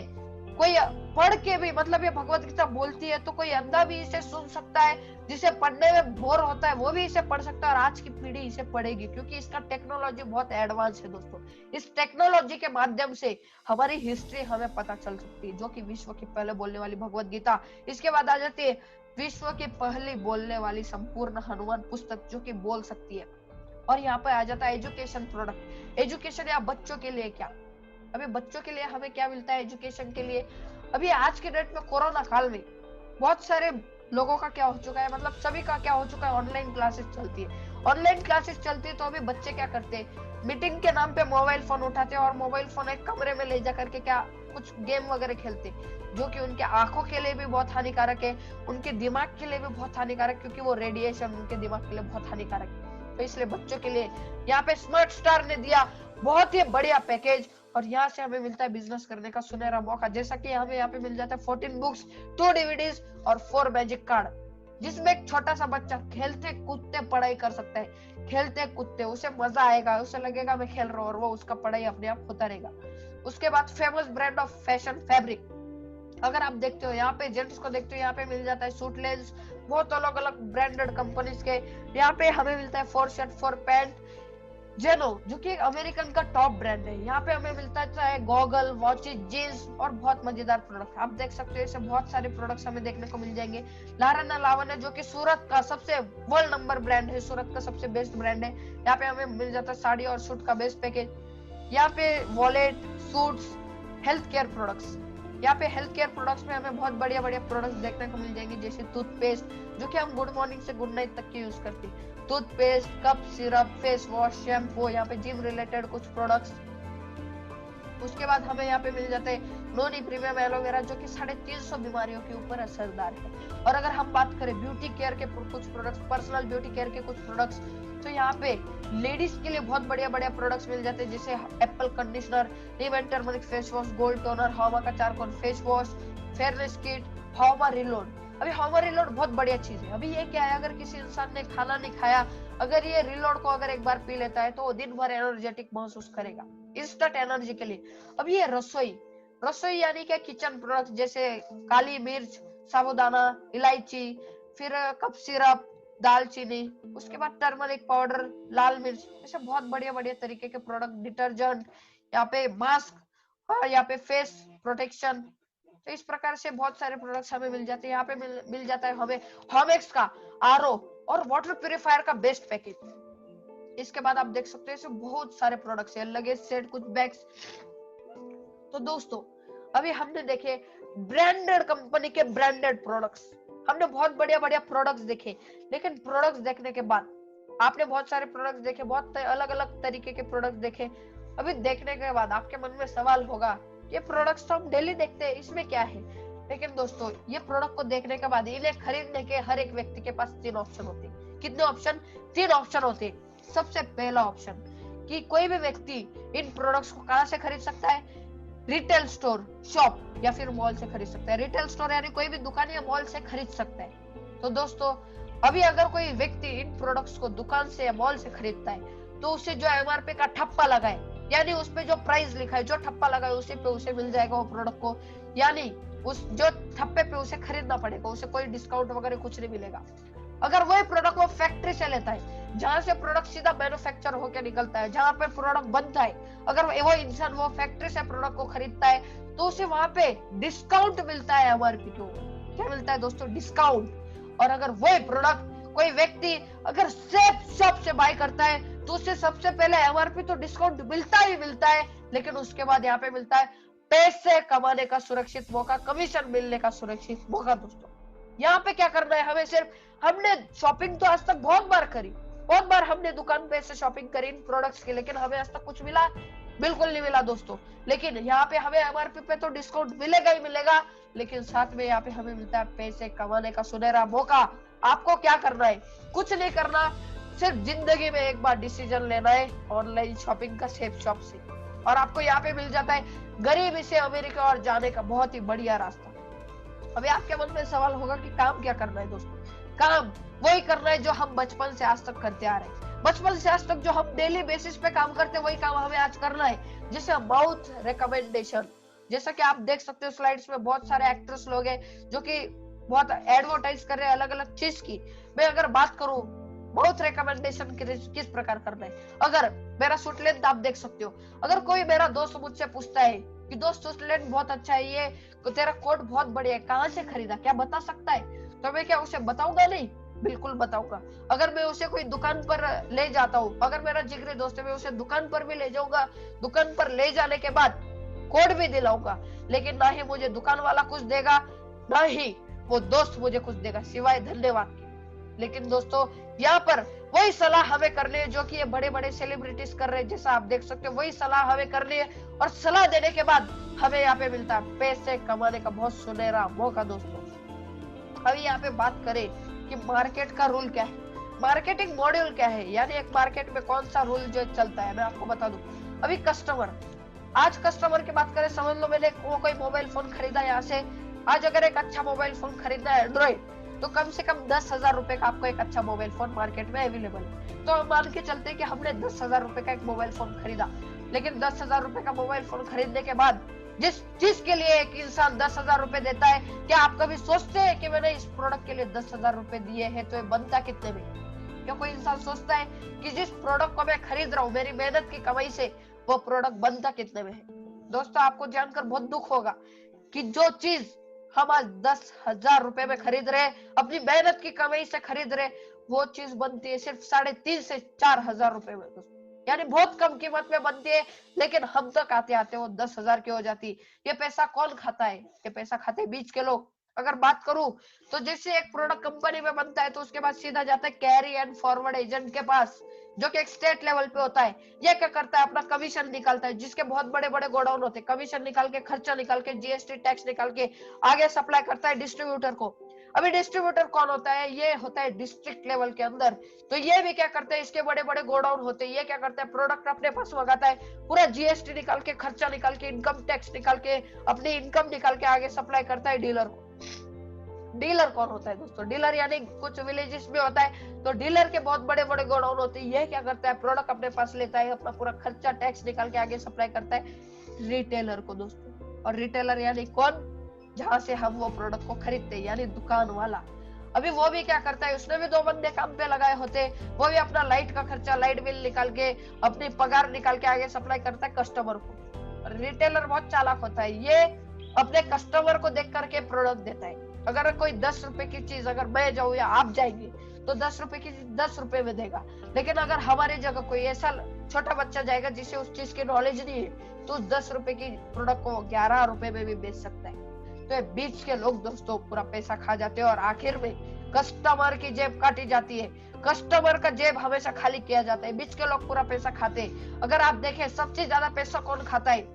कोई पढ़ के भी, मतलब ये भगवत गीता बोलती है तो कोई अंधा भी इसे सुन सकता है, जिसे पढ़ने में बोर होता है वो भी इसे पढ़ सकता है, और आज की पीढ़ी इसे पढ़ेगी, क्योंकि इसका टेक्नोलॉजी बहुत एडवांस है दोस्तों। इस टेक्नोलॉजी के माध्यम से हमारी हिस्ट्री हमें पता चल सकती है, जो कि विश्व की पहले बोलने वाली भगवत गीता। इसके बाद आ जाती है विश्व की पहली बोलने वाली संपूर्ण हनुमान पुस्तक, जो कि बोल सकती है। और यहाँ पे आ जाता है एजुकेशन प्रोडक्ट। एजुकेशन या बच्चों के लिए क्या, अभी बच्चों के लिए हमें क्या मिलता है एजुकेशन के लिए? अभी आज के डेट में कोरोना काल में बहुत सारे लोगों का क्या हो चुका है, मतलब सभी का क्या हो चुका है, ऑनलाइन क्लासेस चलती है। ऑनलाइन क्लासेस चलती है तो अभी बच्चे क्या करते हैं, मीटिंग के नाम पे मोबाइल फोन उठाते हैं और मोबाइल फोन एक कमरे में ले जा करके क्या कुछ गेम वगैरह खेलते, जो कि उनके आंखों के लिए भी बहुत हानिकारक है, उनके दिमाग के लिए भी बहुत हानिकारक, क्योंकि वो रेडिएशन उनके दिमाग के लिए बहुत हानिकारक है। तो इसलिए बच्चों के लिए यहाँ पे स्मार्ट स्टार ने दिया बहुत ही बढ़िया पैकेज, और यहाँ से हमें मिलता है बिजनेस करने का सुनहरा मौका। जैसा कि हमें यहाँ पे मिल जाता है 14 बुक्स, 2 डीवीडीज और 4 मैजिक कार्ड, जिसमें एक छोटा सा बच्चा खेलते कूदते पढ़ाई कर सकता है। खेलते कूदते उसे मजा आएगा, उसे लगेगा मैं खेल रहा हूँ, और वो उसका पढ़ाई अपने आप होता रहेगा। उसके बाद famous brand of fashion fabric, अगर आप देखते हो यहाँ पे जेंट्स को देखते हो, यहाँ पे मिल जाता है सूट लेंस, बहुत अलग अलग ब्रांडेड कंपनीज के। यहाँ पे हमें मिलता है 4 शर्ट 4 पैंट जेनो, जो कि एक अमेरिकन का टॉप ब्रांड है। यहाँ पे हमें मिलता है गॉगल, वॉचेस, जींस और बहुत मजेदार प्रोडक्ट। आप देख सकते हो ऐसे बहुत सारे प्रोडक्ट्स हमें देखने को मिल जाएंगे। लाराना लावण्य, जो कि सूरत का सबसे वर्ल्ड नंबर ब्रांड है, सूरत का सबसे बेस्ट ब्रांड है। यहाँ पे हमें मिल जाता है साड़ी और सूट का बेस्ट पैकेज। यहाँ पे wallet, suits, health care products, यहाँ पे हेल्थ केयर प्रोडक्ट्स में हमें बहुत बढ़िया बढ़िया प्रोडक्ट्स देखने को मिल जाएंगे, जैसे टूथपेस्ट, जो कि हम गुड मॉर्निंग से गुड नाइट तक की यूज करते हैं, toothpaste, cup syrup, face wash, shampoo, यहाँ पे जिम रिलेटेड कुछ प्रोडक्ट्स। उसके बाद हमें यहाँ पे मिल जाते हैं नोनी प्रीमियम एलोवेरा, जो कि 350 बीमारियों के ऊपर असरदार है। और अगर हम बात करें ब्यूटी केयर के कुछ प्रोडक्ट्स, पर्सनल ब्यूटी केयर के कुछ प्रोडक्ट्स, तो यहाँ पे लेडीज के लिए बहुत बढ़िया बढ़िया प्रोडक्ट्स मिल जाते हैं, जैसे apple conditioner, neem and turmeric face wash, gold toner, हौमा का charcoal face wash, fairness kit, हौमा रिलोड। अभी हौमा रिलोड बहुत बढ़िया चीज है। अभी ये क्या है, अगर किसी इंसान ने खाना नहीं खाया, अगर ये रिलोड को अगर एक बार पी लेता है तो वो दिन भर एनर्जेटिक महसूस करेगा, इंस्टेंट एनर्जी के लिए। अब ये रसोई यानी क्या, किचन प्रोडक्ट, जैसे काली मिर्च, साबुदाना, इलायची, फिर कप सिरप, दालचीनी, उसके बाद टर्मरिक पाउडर, लाल मिर्च, ऐसे बहुत बढ़िया बढ़िया तरीके के प्रोडक्ट, डिटर्जेंट, यहाँ पे मास्क और यहाँ पे फेस प्रोटेक्शन। तो इस प्रकार से बहुत सारे प्रोडक्ट्स हमें मिल जाते हैं। यहाँ पे मिल जाता है हमें हॉमेक्स का आरओ और वाटर प्यूरिफायर का बेस्ट पैकेज। इसके बाद आप देख सकते हैं बहुत सारे प्रोडक्ट्स है, लगेज सेट, कुछ बैग्स। तो दोस्तों अभी हमने देखे ब्रांडेड कंपनी के ब्रांडेड प्रोडक्ट्स, हमने बहुत बढ़िया बढ़िया प्रोडक्ट्स देखे। लेकिन प्रोडक्ट्स देखने के बाद आपने बहुत सारे प्रोडक्ट्स देखे, बहुत अलग अलग तरीके के प्रोडक्ट्स देखे। अभी देखने के बाद आपके मन में सवाल होगा, ये प्रोडक्ट्स तो हम डेली देखते हैं, इसमें क्या है? लेकिन दोस्तों ये प्रोडक्ट को देखने के बाद इन्हें खरीदने के हर एक व्यक्ति के पास 3 ऑप्शन होते हैं। कितने ऑप्शन? 3 ऑप्शन होते हैं। सबसे पहला ऑप्शन कि कोई भी व्यक्ति इन प्रोडक्ट्स को कहां से खरीद सकता है? रिटेल स्टोर, शॉप या फिर मॉल से खरीद सकता है। रिटेल स्टोर यानी कोई भी दुकान या मॉल से खरीद सकता है। तो दोस्तों अभी अगर कोई व्यक्ति इन प्रोडक्ट्स को दुकान से या मॉल से खरीदता है तो उसे जो एमआरपी का ठप्पा लगा है, यानी उस पे जो प्राइस लिखा है, जो ठप्पा लगा है उसी पे उसे मिल जाएगा वो प्रोडक्ट को, यानी उस जो ठप्पे पे उसे खरीदना पड़ेगा, उसे कोई डिस्काउंट वगैरह कुछ नहीं मिलेगा। अगर वही प्रोडक्ट वो फैक्ट्री से लेता है, जहां से प्रोडक्ट सीधा मैन्युफैक्चर होकर निकलता है, जहां पे प्रोडक्ट बनता है, अगर वो इंसान वो फैक्ट्री से प्रोडक्ट को खरीदता है तो उसे वहां पे डिस्काउंट मिलता है एमआरपी को। क्या मिलता है दोस्तों? डिस्काउंट। और अगर वही प्रोडक्ट कोई व्यक्ति अगर सेफ शॉप से बाय करता है तो उसे सबसे पहले एमआरपी तो डिस्काउंट मिलता ही मिलता है, लेकिन उसके बाद यहाँ पे मिलता है पैसे कमाने का सुरक्षित मौका, कमीशन मिलने का सुरक्षित मौका। दोस्तों यहाँ पे क्या करना है हमें, सिर्फ हमने शॉपिंग तो आज तक बहुत बार करी, बहुत बार हमने दुकान पे से शॉपिंग करी इन प्रोडक्ट्स की, लेकिन हमें आज तक कुछ मिला बिल्कुल नहीं मिला दोस्तों। लेकिन यहाँ पे हमें एमआरपी पे तो डिस्काउंट मिलेगा ही मिलेगा, लेकिन साथ में यहाँ पे हमें मिलता है पैसे कमाने का सुनहरा मौका। आपको क्या करना है? कुछ नहीं करना, सिर्फ जिंदगी में एक बार डिसीजन लेना है ऑनलाइन शॉपिंग का सेफ शॉप से, और आपको यहाँ पे मिल जाता है गरीबी से अमेरिका और जाने का बहुत ही बढ़िया रास्ता। अभी आपके मन में सवाल होगा कि काम क्या करना है दोस्तों? काम वही करना है जो हम बचपन से आज तक करते आ रहे हैं। बचपन से आज तक जो हम डेली बेसिस पे काम करते हैं वही काम हमें आज करना है, जैसे माउथ रिकमेंडेशन। जैसा कि आप देख सकते हो स्लाइड्स में बहुत सारे एक्टर्स लोग हैं जो कि बहुत एडवर्टाइज कर रहे हैं अलग अलग चीज की। मैं अगर बात करूं माउथ रिकमेंडेशन किस प्रकार करना है, अगर मेरा सूट लेंथ आप देख सकते हो, अगर कोई मेरा दोस्त मुझसे पूछता है कि दोस्त सूट लेंथ बहुत अच्छा है, ये तेरा कोट बहुत बढ़िया है, कहाँ से खरीदा, क्या बता सकता है? तो मैं क्या उसे बताऊंगा? नहीं, बिल्कुल बताऊंगा। अगर मैं उसे कोई दुकान पर ले जाता हूँ, अगर मेरा जिगरी दोस्त है, मैं उसे दुकान पर भी ले जाऊंगा, दुकान पर ले जाने के बाद कोड भी दिलाऊंगा, लेकिन ना ही मुझे दुकान वाला कुछ देगा, ना ही वो दोस्त मुझे कुछ देगा सिवाय धन्यवाद के। लेकिन दोस्तों यहाँ पर वही सलाह हमें करनी है जो कि ये बड़े बड़े सेलिब्रिटीज कर रहे हैं, जैसा आप देख सकते हो वही सलाह हमें करनी है, और सलाह देने के बाद हमें यहाँ पे मिलता है पैसे कमाने का बहुत सुनहरा मौका। दोस्तों अभी यहाँ पे बात करें कि मार्केट का रूल क्या है, मार्केटिंग मॉड्यूल क्या है, यानी एक मार्केट में कौन सा रूल जो चलता है, मैं आपको बता दूं। अभी कस्टमर, आज कस्टमर की बात करें, समझ लो मैंने कोई मोबाइल फोन खरीदा यहाँ से, आज अगर एक अच्छा मोबाइल फोन खरीदना है एंड्रॉइड, तो कम से कम 10,000 रुपए का आपको एक अच्छा मोबाइल फोन मार्केट में अवेलेबल है। तो हम मान के चलते हैं कि हमने 10,000 रुपए का एक मोबाइल फोन खरीदा, लेकिन 10,000 रुपए का मोबाइल फोन खरीदने के बाद जिस चीज के लिए एक इंसान 10,000 रुपए देता है, क्या आप कभी सोचते हैं कि मैंने इस प्रोडक्ट के लिए 10,000 रुपए दिए हैं तो ये बनता कितने में? क्या कोई इंसान सोचता है कि जिस प्रोडक्ट को मैं खरीद रहा हूँ मेरी मेहनत की कमाई से, वो प्रोडक्ट बनता कितने में है? दोस्तों आपको जानकर बहुत दुख होगा कि जो चीज हम आज 10,000 रुपए में खरीद रहे, अपनी मेहनत की कमाई से खरीद रहे, वो चीज बनती है सिर्फ 3,500 से 4,000 रुपए में, यानी बहुत कम कीमत में बनती है, लेकिन हम तक आते आते वो 10,000 की हो जाती। ये पैसा कौन खाता है? ये पैसा खाते हैं बीच के लोग। अगर बात करूं तो जैसे एक प्रोडक्ट कंपनी में बनता है तो उसके बाद सीधा जाता है कैरी एंड फॉरवर्ड एजेंट के पास, जो कि एक स्टेट लेवल पे होता है। ये क्या करता है? अपना कमीशन निकालता है, जिसके बहुत बड़े बड़े गोडाउन होते हैं, कमीशन निकाल के, खर्चा निकाल के, जीएसटी टैक्स निकाल के आगे सप्लाई करता है डिस्ट्रीब्यूटर को। अभी डिस्ट्रीब्यूटर कौन होता है? ये होता है डिस्ट्रिक्ट लेवल के अंदर। तो ये भी क्या करते हैं, इसके बड़े बड़े गोडाउन होते हैं, ये क्या करता है, प्रोडक्ट अपने पास मंगाता है, पूरा जीएसटी निकाल के, खर्चा निकाल के, इनकम टैक्स निकाल के, अपनी इनकम निकाल के आगे सप्लाई करता है डीलर को। डीलर कौन होता है दोस्तों? डीलर यानी कुछ विलेजेस में होता है, तो डीलर के बहुत बड़े बड़े गोडाउन होते हैं। ये क्या करता है, प्रोडक्ट अपने पास लेता है, अपना पूरा खर्चा टैक्स निकाल के आगे सप्लाई करता है रिटेलर को दोस्तों। और रिटेलर यानी कौन? जहां से हम वो प्रोडक्ट को खरीदते हैं, यानी दुकान वाला। अभी वो भी क्या करता है, उसने भी 2 बंदे काम पे लगाए होते, वो भी अपना लाइट का खर्चा, लाइट बिल निकाल के, अपनी पगार निकाल के आगे सप्लाई करता है कस्टमर को। रिटेलर बहुत चालाक होता है, ये अपने कस्टमर को देख करके प्रोडक्ट देता है। अगर कोई 10 रुपए की चीज अगर मैं जाऊँ या आप जाएंगे तो 10 रुपए की चीज 10 रुपए में देगा, लेकिन अगर हमारी जगह कोई ऐसा छोटा बच्चा जाएगा जिसे उस चीज की नॉलेज नहीं है, तो उस 10 रुपए की प्रोडक्ट को 11 रुपए में भी बेच सकता है। तो बीच के लोग दोस्तों पूरा पैसा खा जाते हैं और आखिर में कस्टमर की जेब काटी जाती है। कस्टमर का जेब हमेशा खाली किया जाता है, बीच के लोग पूरा पैसा खाते हैं। अगर आप देखें सबसे ज्यादा पैसा कौन खाता है?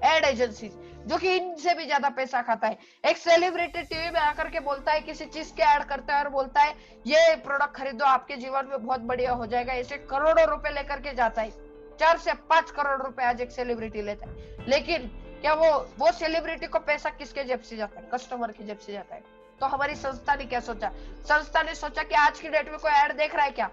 एड एजेंसी, जो कि इनसे भी ज्यादा पैसा खाता है। एक सेलिब्रिटी टीवी में आकर के बोलता है, किसी चीज के ऐड करता है और बोलता है ये प्रोडक्ट खरीदो आपके जीवन में बहुत बढ़िया हो जाएगा, ऐसे करोड़ों रुपए लेकर के जाता है। 4 से 5 करोड़ रुपए आज एक सेलिब्रिटी लेता है। लेकिन क्या वो सेलिब्रिटी को पैसा किसके जेब से जाता है? कस्टमर की जेब से जाता है। तो हमारी संस्था ने क्या सोचा? संस्था ने सोचा कि आज की डेट में कोई ऐड देख रहा है क्या?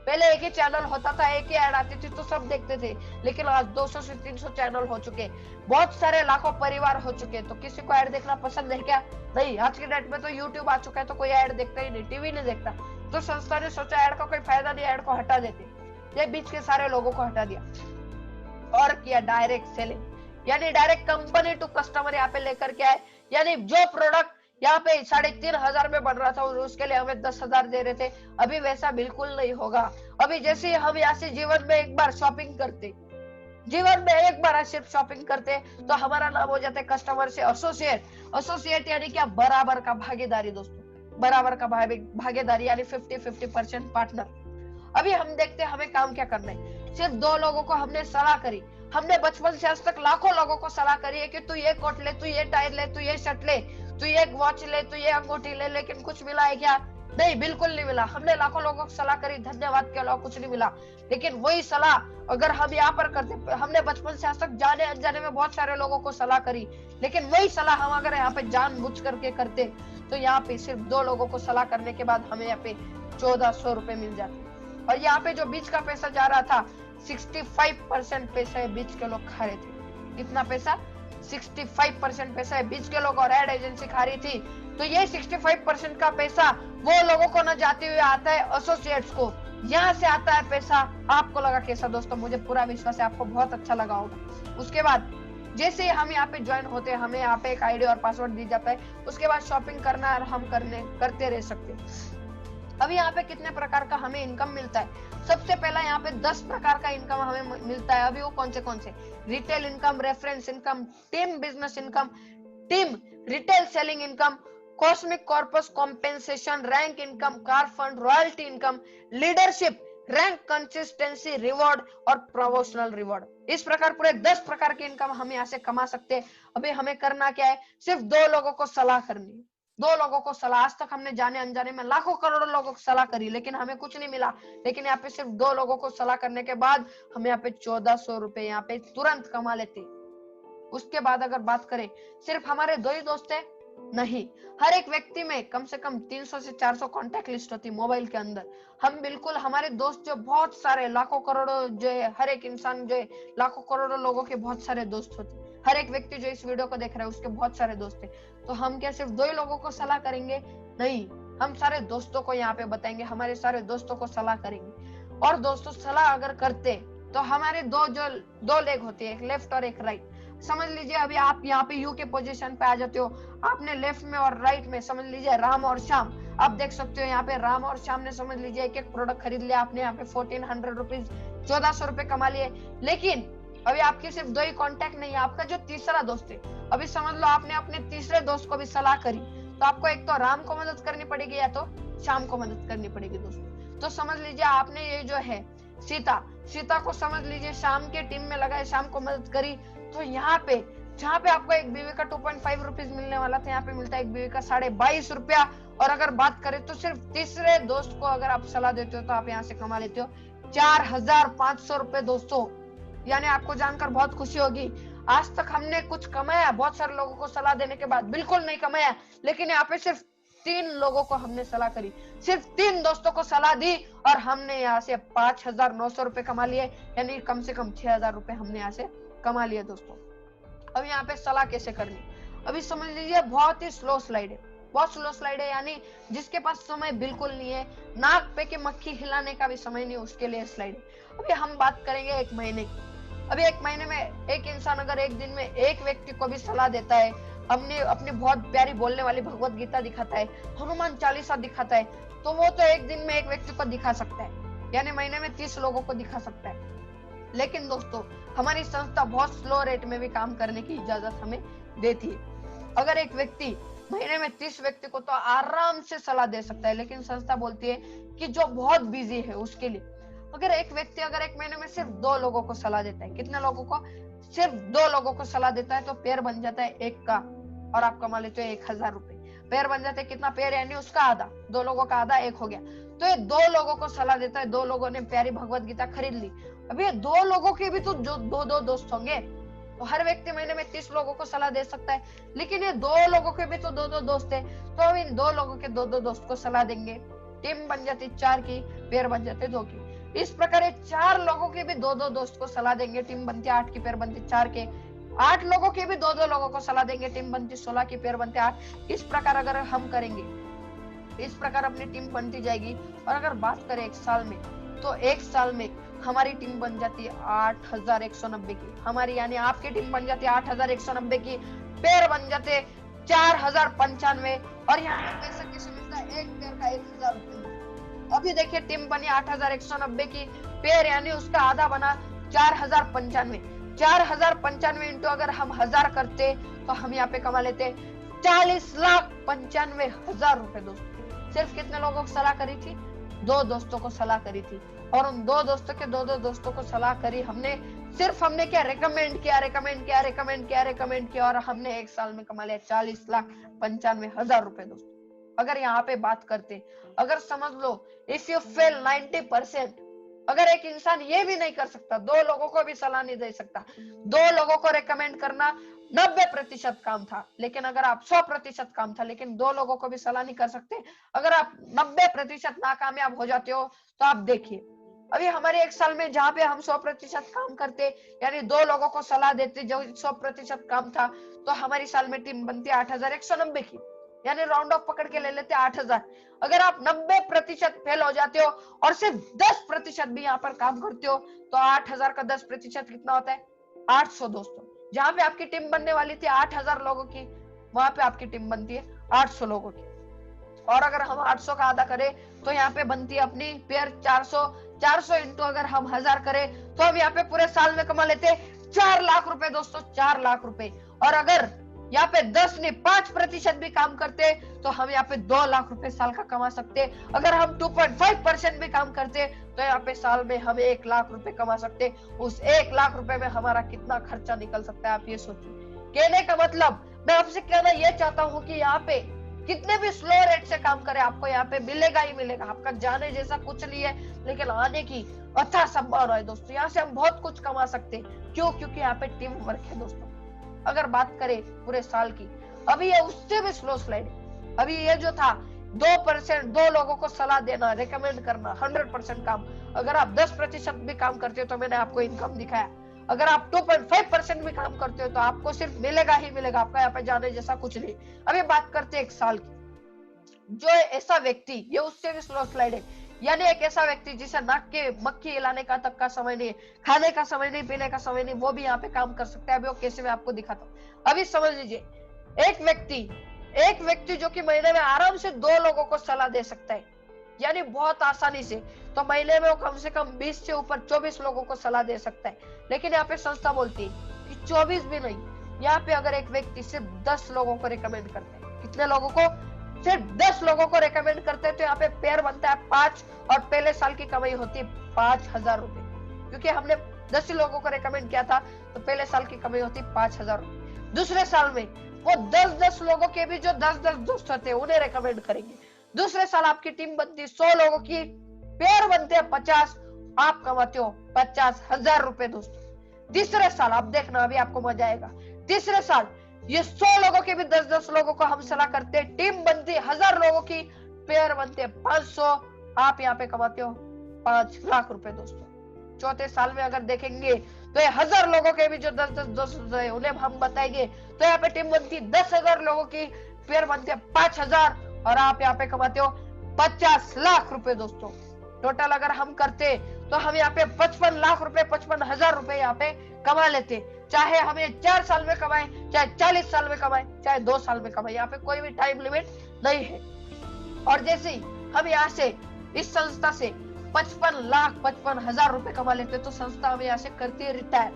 पहले एक ही चैनल होता था, एक ही ऐड आती थी तो सब देखते थे, लेकिन आज 200 से 300 चैनल हो चुके, बहुत सारे लाखों परिवार हो चुके, तो किसी को ऐड देखना पसंद है क्या? नहीं। आज की डेट में तो यूट्यूब आ चुका है तो कोई ऐड देखता ही नहीं, टीवी नहीं देखता। तो संस्था ने सोचा ऐड का कोई फायदा नहीं, ऐड को हटा देते। ये बीच के सारे लोगों को हटा दिया और किया डायरेक्ट सेलिंग, यानी डायरेक्ट कंपनी टू कस्टमर यहाँ पे लेकर के आए। यानी जो प्रोडक्ट यहाँ पे 3,500 में बन रहा था उसके लिए हमें 10,000 दे रहे थे, अभी वैसा बिल्कुल नहीं होगा। अभी जैसे ही हम यहाँ से जीवन में एक बार शॉपिंग करते, जीवन में एक बार सिर्फ शॉपिंग करते, तो हमारा नाम हो जाता है कस्टमर से एसोसिएट। एसोसिएट यानी क्या? बराबर का भागीदारी दोस्तों, बराबर का भागीदारी यानी 50-50% पार्टनर। अभी हम देखते हैं हमें काम क्या करना है। सिर्फ 2 लोगों को हमने सलाह करी, हमने बचपन से आज तक लाखों लोगों को सलाह करी है कि तू ये कोट ले, तू ये टायर ले, तू ये शर्ट ले, तू ये वॉच ले, तू ये अंगूठी ले, लेकिन कुछ मिला है क्या? नहीं, बिल्कुल नहीं मिला। हमने लाखों लोगों को सलाह करी, धन्यवाद के अलावा कुछ नहीं मिला। लेकिन वही सलाह अगर हम यहाँ पर करते, हमने बचपन से आज तक जाने अनजाने में बहुत सारे लोगों को सलाह करी, लेकिन वही सलाह हम अगर यहाँ पे जानबूझ करके करते, तो यहाँ पे सिर्फ 2 लोगों को सलाह करने के बाद हमें यहाँ पे 1400 रुपए मिल जाते। और यहाँ पे जो बीच का पैसा जा रहा था, 65% पैसा बीच के लोग खा रहे थे। कितना पैसा? 65% पैसा बीच के लोग और एड एजेंसी खा रही थी। तो ये 65% का पैसा वो लोगों को न जाते हुए आता है एसोसिएट्स को, यहाँ से आता है पैसा। आपको लगा कैसा दोस्तों? मुझे पूरा विश्वास है आपको बहुत अच्छा लगा होगा। उसके बाद जैसे हम यहाँ पे ज्वाइन होते हैं, हमें यहाँ पे एक आईडी और पासवर्ड दी जाता है, उसके बाद शॉपिंग करना है, हम करते रह सकते हैं। अभी यहाँ पे कितने प्रकार का हमें इनकम मिलता है? सबसे पहला यहाँ पे 10 प्रकार का इनकम हमें मिलता है। अभी वो कौन से? Retail income, reference income, team business income, team retail selling income, cosmic corpus compensation, rank income, car fund, royalty income, leadership, rank consistency reward और प्रमोशनल रिवॉर्ड। इस प्रकार पूरे 10 प्रकार की इनकम हम यहाँ से कमा सकते हैं। अभी हमें करना क्या है? सिर्फ 2 लोगों को सलाह करनी है, 2 लोगों को सलाह। आज तक हमने जाने अनजाने में लाखों करोड़ों लोगों को सलाह करी, लेकिन हमें कुछ नहीं मिला। लेकिन यहाँ पे सिर्फ 2 लोगों को सलाह करने के बाद हम यहाँ पे 1400 रुपए यहाँ पे तुरंत कमा लेते। उसके बाद अगर बात करें, सिर्फ हमारे 2 ही दोस्त है? नहीं, हर एक व्यक्ति में कम से कम 300 से 400 कॉन्टेक्ट लिस्ट होती मोबाइल के अंदर। हम बिल्कुल हमारे दोस्त जो बहुत सारे लाखों करोड़ों जो है, हर एक इंसान जो है लाखों करोड़ों लोगों के बहुत सारे दोस्त होते। हर एक व्यक्ति जो इस वीडियो को देख रहा है उसके बहुत सारे दोस्त है। तो हम क्या सिर्फ 2 ही लोगों को सलाह करेंगे? नहीं, हम सारे दोस्तों को यहाँ पे बताएंगे, हमारे सारे दोस्तों को सलाह करेंगे। और दोस्तों सलाह अगर करते तो हमारे 2 लेग होती है, एक लेफ्ट और एक राइट। समझ लीजिए अभी आप यहाँ पे यू के पोजीशन पे आ जाते हो, आपने लेफ्ट में और राइट में समझ लीजिए राम और श्याम, आप देख सकते हो यहाँ पे राम और श्याम ने समझ लीजिए एक प्रोडक्ट खरीद लिया, आपने यहाँ पे 1400 रुपीज 1400 रुपए कमा लिए। लेकिन अभी आपके सिर्फ 2 ही कॉन्टेक्ट नहीं है, आपका जो तीसरा दोस्त है, अभी समझ लो आपने अपने तीसरे दोस्त को भी सलाह करी, तो आपको एक तो राम को मदद करनी पड़ेगी या तो श्याम को मदद करनी पड़ेगी दोस्तों। तो समझ लीजिए आपने ये जो है सीता को समझ लीजिए श्याम के टीम में लगाए, श्याम को मदद करी। तो यहाँ पे जहाँ पे आपको एक बीवी का 2.5 रुपीज मिलने वाला था, यहाँ पे मिलता है एक बीवी का 22.5 रुपया। और अगर बात करें तो सिर्फ तीसरे दोस्त को अगर आप सलाह देते हो तो आप यहाँ से कमा लेते हो 4,500 रुपए दोस्तों। यानी आपको जानकर बहुत खुशी होगी, आज तक हमने कुछ कमाया बहुत सारे लोगों को सलाह देने के बाद? बिल्कुल नहीं कमाया। लेकिन यहाँ पे सिर्फ 3 लोगों को हमने सलाह करी, सिर्फ 3 दोस्तों को सलाह दी और हमने यहाँ से 5,900 रुपए कमा लिए, यानी कम से कम 6,000 रुपए हमने यहाँ से कमा लिया दोस्तों। अब यहाँ पे सलाह कैसे करनी, अभी समझ लीजिए बहुत ही स्लो स्लाइड है, बहुत स्लो स्लाइड है, यानी जिसके पास समय बिल्कुल नहीं है, नाक पे के मक्खी हिलाने का भी समय नहीं, उसके लिए स्लाइड है। अभी हम बात करेंगे 1 महीने की। अभी 1 महीने में एक इंसान अगर एक दिन में एक व्यक्ति को भी सलाह देता है, हमने अपनी बहुत प्यारी बोलने वाली भगवत गीता दिखाता है, हनुमान चालीसा दिखाता है, तो वो तो एक दिन में एक व्यक्ति को दिखा सकता है, यानी महीने में 30 लोगों को दिखा सकता है। लेकिन दोस्तों हमारी संस्था बहुत स्लो रेट में भी काम करने की इजाजत हमें देती है। अगर एक व्यक्ति महीने में 30 व्यक्ति को तो आराम से सलाह दे सकता है, लेकिन संस्था बोलती है कि जो बहुत बिजी है उसके लिए अगर एक व्यक्ति अगर 1 महीने में सिर्फ 2 लोगों को सलाह देता है, कितने लोगों को? सिर्फ 2 लोगों को सलाह देता है, तो पेयर बन जाता है 1 का और आप कमा लेते हो 1,000 रुपए। पेयर बन जाते हैं, कितना पेयर? यानी उसका आधा, 2 लोगों का आधा 1 हो गया। तो ये 2 लोगों को सलाह देता है, 2 लोगों ने प्यारी भगवत गीता खरीद ली। अभी ये 2 लोगों के भी तो जो 2 दोस्त होंगे, तो हर व्यक्ति महीने में 30 लोगों को सलाह दे सकता है, लेकिन ये 2 लोगों के भी तो 2-2 दोस्त है, तो हम इन 2 लोगों के 2-2 दोस्त को सलाह देंगे। टीम बन जाती 4 की, पेयर बन जाते 2 की। इस प्रकार 4 लोगों के भी 2-2 दोस्त को सलाह देंगे, टीम बनती 8 की, पेयर बनती 4 के। 8 लोगों के भी 2-2 लोगों को सलाह देंगे, टीम बनती 16 की, पेयर बनते 8। इस प्रकार अगर हम करेंगे, इस प्रकार अपनी टीम बनती जाएगी। और अगर बात करें 1 साल में, तो 1 साल में हमारी टीम बन जाती है 8190 की, हमारी यानी आपकी टीम बन जाती है 8190 की, पेयर बन जाते 4095। और यहाँ पे पैसा कैसे मिलता है? एक पेयर का 1000 रुपये। अभी देखिए टीम बनी 8190 की, पेयर यानी उसका आधा बना 4095। 4095 इंटू अगर हम 1000 करते तो हम यहाँ पे कमा लेते 40,95,000 रुपए। दोस्तों सिर्फ कितने लोगों को सलाह करी थी? 2 दोस्तों को सलाह करी थी, और उन 2 दोस्तों के 2-2 दोस्तों को सलाह करी हमने। सिर्फ हमने क्या रेकमेंड किया और हमने 1 साल में कमा लिया 40,95,000 रुपए। दोस्तों अगर यहाँ पे बात करते, अगर समझ लो इफ यू फेल 90%, अगर एक इंसान ये भी नहीं कर सकता, 2 लोगों को भी सलाह नहीं दे सकता, 2 लोगों को रेकमेंड करना 90% काम था, लेकिन अगर आप 100% काम था, लेकिन 2 लोगों को भी सलाह नहीं कर सकते, अगर आप 90% नाकामयाब हो जाते हो, तो आप देखिए अभी हमारे 1 साल में जहाँ पे हम 100% काम करते, यानी 2 लोगों को सलाह देते जो 100% काम था, तो हमारी साल में टीम बनती 8190 की, यानी राउंड ऑफ पकड़ के ले लेते 8000। अगर आप 90% फेल हो जाते हो और सिर्फ 10% भी यहाँ पर काम करते हो, तो 8000 का 10% कितना होता है? 800। दोस्तों जहाँ पे आपकी टीम बनने वाली थी 8000 लोगों की, वहां पे आपकी टीम बनती है 800 लोगों की। और अगर हम 800 का आधा करें तो यहाँ पे बनती है अपनी पेयर 400 इंटू अगर हम 1000 करें तो हम यहाँ पे पूरे साल में कमा लेते 4 लाख रुपए। दोस्तों 4 लाख रुपए। और अगर यहाँ पे 10 नहीं 5% भी काम करते तो हम यहाँ पे 2 लाख रुपए साल का कमा सकते। अगर हम 2.5% भी काम करते तो यहाँ पे साल में हम 1 लाख रुपए कमा सकते। उस 1 लाख रुपए में हमारा कितना खर्चा निकल सकता है, आप ये सोचिए। कहने का मतलब मैं आपसे कहना ये चाहता हूँ कि यहाँ पे कितने भी स्लो रेट से काम करे, आपको यहाँ पे मिलेगा ही मिलेगा। आपका जाने जैसा कुछ नहीं है, लेकिन आने की अथाह संभावना है। दोस्तों यहाँ से हम बहुत कुछ कमा सकते हैं। क्यों? क्योंकि यहाँ पे टीम वर्क है। दोस्तों अगर बात करें पूरे साल की, अभी ये उससे भी स्लो स्लाइड है। अभी ये जो था 2%, 2 लोगों को सलाह देना, रेकमेंड करना 100% काम। अगर आप 10% भी काम करते हो तो मैंने आपको इनकम दिखाया। अगर आप 2.5% भी काम करते हो तो आपको सिर्फ मिलेगा ही मिलेगा, आपका यहाँ पे जाने जैसा कुछ नहीं। अभी बात करते हैं 1 साल की। जो ऐसा व्यक्ति, ये उससे भी स्लो स्लाइड है, यानी एक ऐसा व्यक्ति जिसे नाक के मक्खी हिलाने का तक का समय नहीं, खाने का समय नहीं, पीने का समय नहीं, वो भी यहाँ पे काम कर सकता है। अभी वो कैसे मैं आपको दिखाता हूँ। अभी समझ लीजिए एक व्यक्ति जो कि महीने में आराम से 2 लोगों को सलाह दे सकता है, यानी बहुत आसानी से, तो महीने में वो कम से कम 20 से ऊपर 24 लोगों को सलाह दे सकता है। लेकिन यहाँ पे संस्था बोलती है कि 24 भी नहीं, यहाँ पे अगर एक व्यक्ति सिर्फ 10 लोगों को रिकमेंड करते हैं, कितने लोगों को? सिर्फ 10 लोगों को रिकमेंड करते हैं, तो यहाँ पे पेयर बनता है 5 और पहले साल की कमाई होती है 5000 रुपए। क्योंकि हमने 10 ही लोगों को रिकमेंड किया था, तो पहले साल की कमाई होती है 5000 रुपए। दूसरे साल में वो 10-10 लोगों के भी जो 10-10 दोस्त होते हैं उन्हें रिकमेंड करेंगे। दूसरे साल आपकी टीम बनती है 100 लोगों की, पेयर बनते हैं 50, आप कमाते हो 50,000 रुपए। दोस्तों तीसरे साल आप देखना, अभी आपको मजा आएगा। तीसरे साल ये 100 लोगों के भी 10-10 लोगों को हम सलाह करते हैं, टीम बनती है 1000 लोगों की, पेयर बनते हैं 500, आप यहाँ पे कमाते हो 5 लाख रुपए। दोस्तों चौथे साल में अगर देखेंगे तो ये 1000 लोगों के भी जो 10-10 दोस्त है उन्हें हम बताएंगे, तो यहाँ पे टीम बनती है 10,000 लोगों की, पेयर बनते हैं 5000 और आप यहाँ पे कमाते हो 50 लाख रुपए। दोस्तों टोटल अगर हम करते तो हम यहाँ पे 55 लाख रुपए, 55,000 रुपए यहाँ पे कमा लेते। चाहे हमें 4 साल में कमाए, चाहे 40 साल में कमाए, चाहे 2 साल में कमाए, यहाँ पे कोई भी टाइम लिमिट नहीं है। और जैसे ही हम यहाँ से इस संस्था से 55,55,000 रुपए कमा लेते, तो संस्था हमें यहाँ से करती है रिटायर।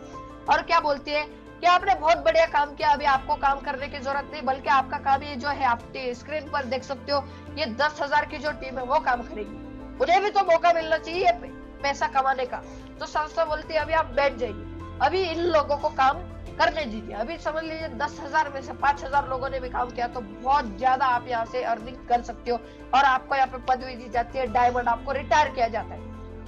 और क्या बोलती है कि आपने बहुत बढ़िया काम किया, अभी आपको काम करने की जरूरत नहीं, बल्कि आपका काम ये जो है, आप स्क्रीन पर देख सकते हो, ये 10,000 की जो टीम है वो काम करेगी। उन्हें भी तो मौका मिलना चाहिए पैसा कमाने का। तो संस्था बोलती है अभी आप बैठ जाइए, अभी इन लोगों को काम करने दीजिए। अभी समझ लीजिए 10,000 में से 5,000 लोगों ने भी काम किया, तो बहुत ज्यादा आप यहाँ से अर्निंग कर सकते हो और आपको यहाँ पे पदवी दी जाती है, डायमंड, आपको रिटायर किया जाता है।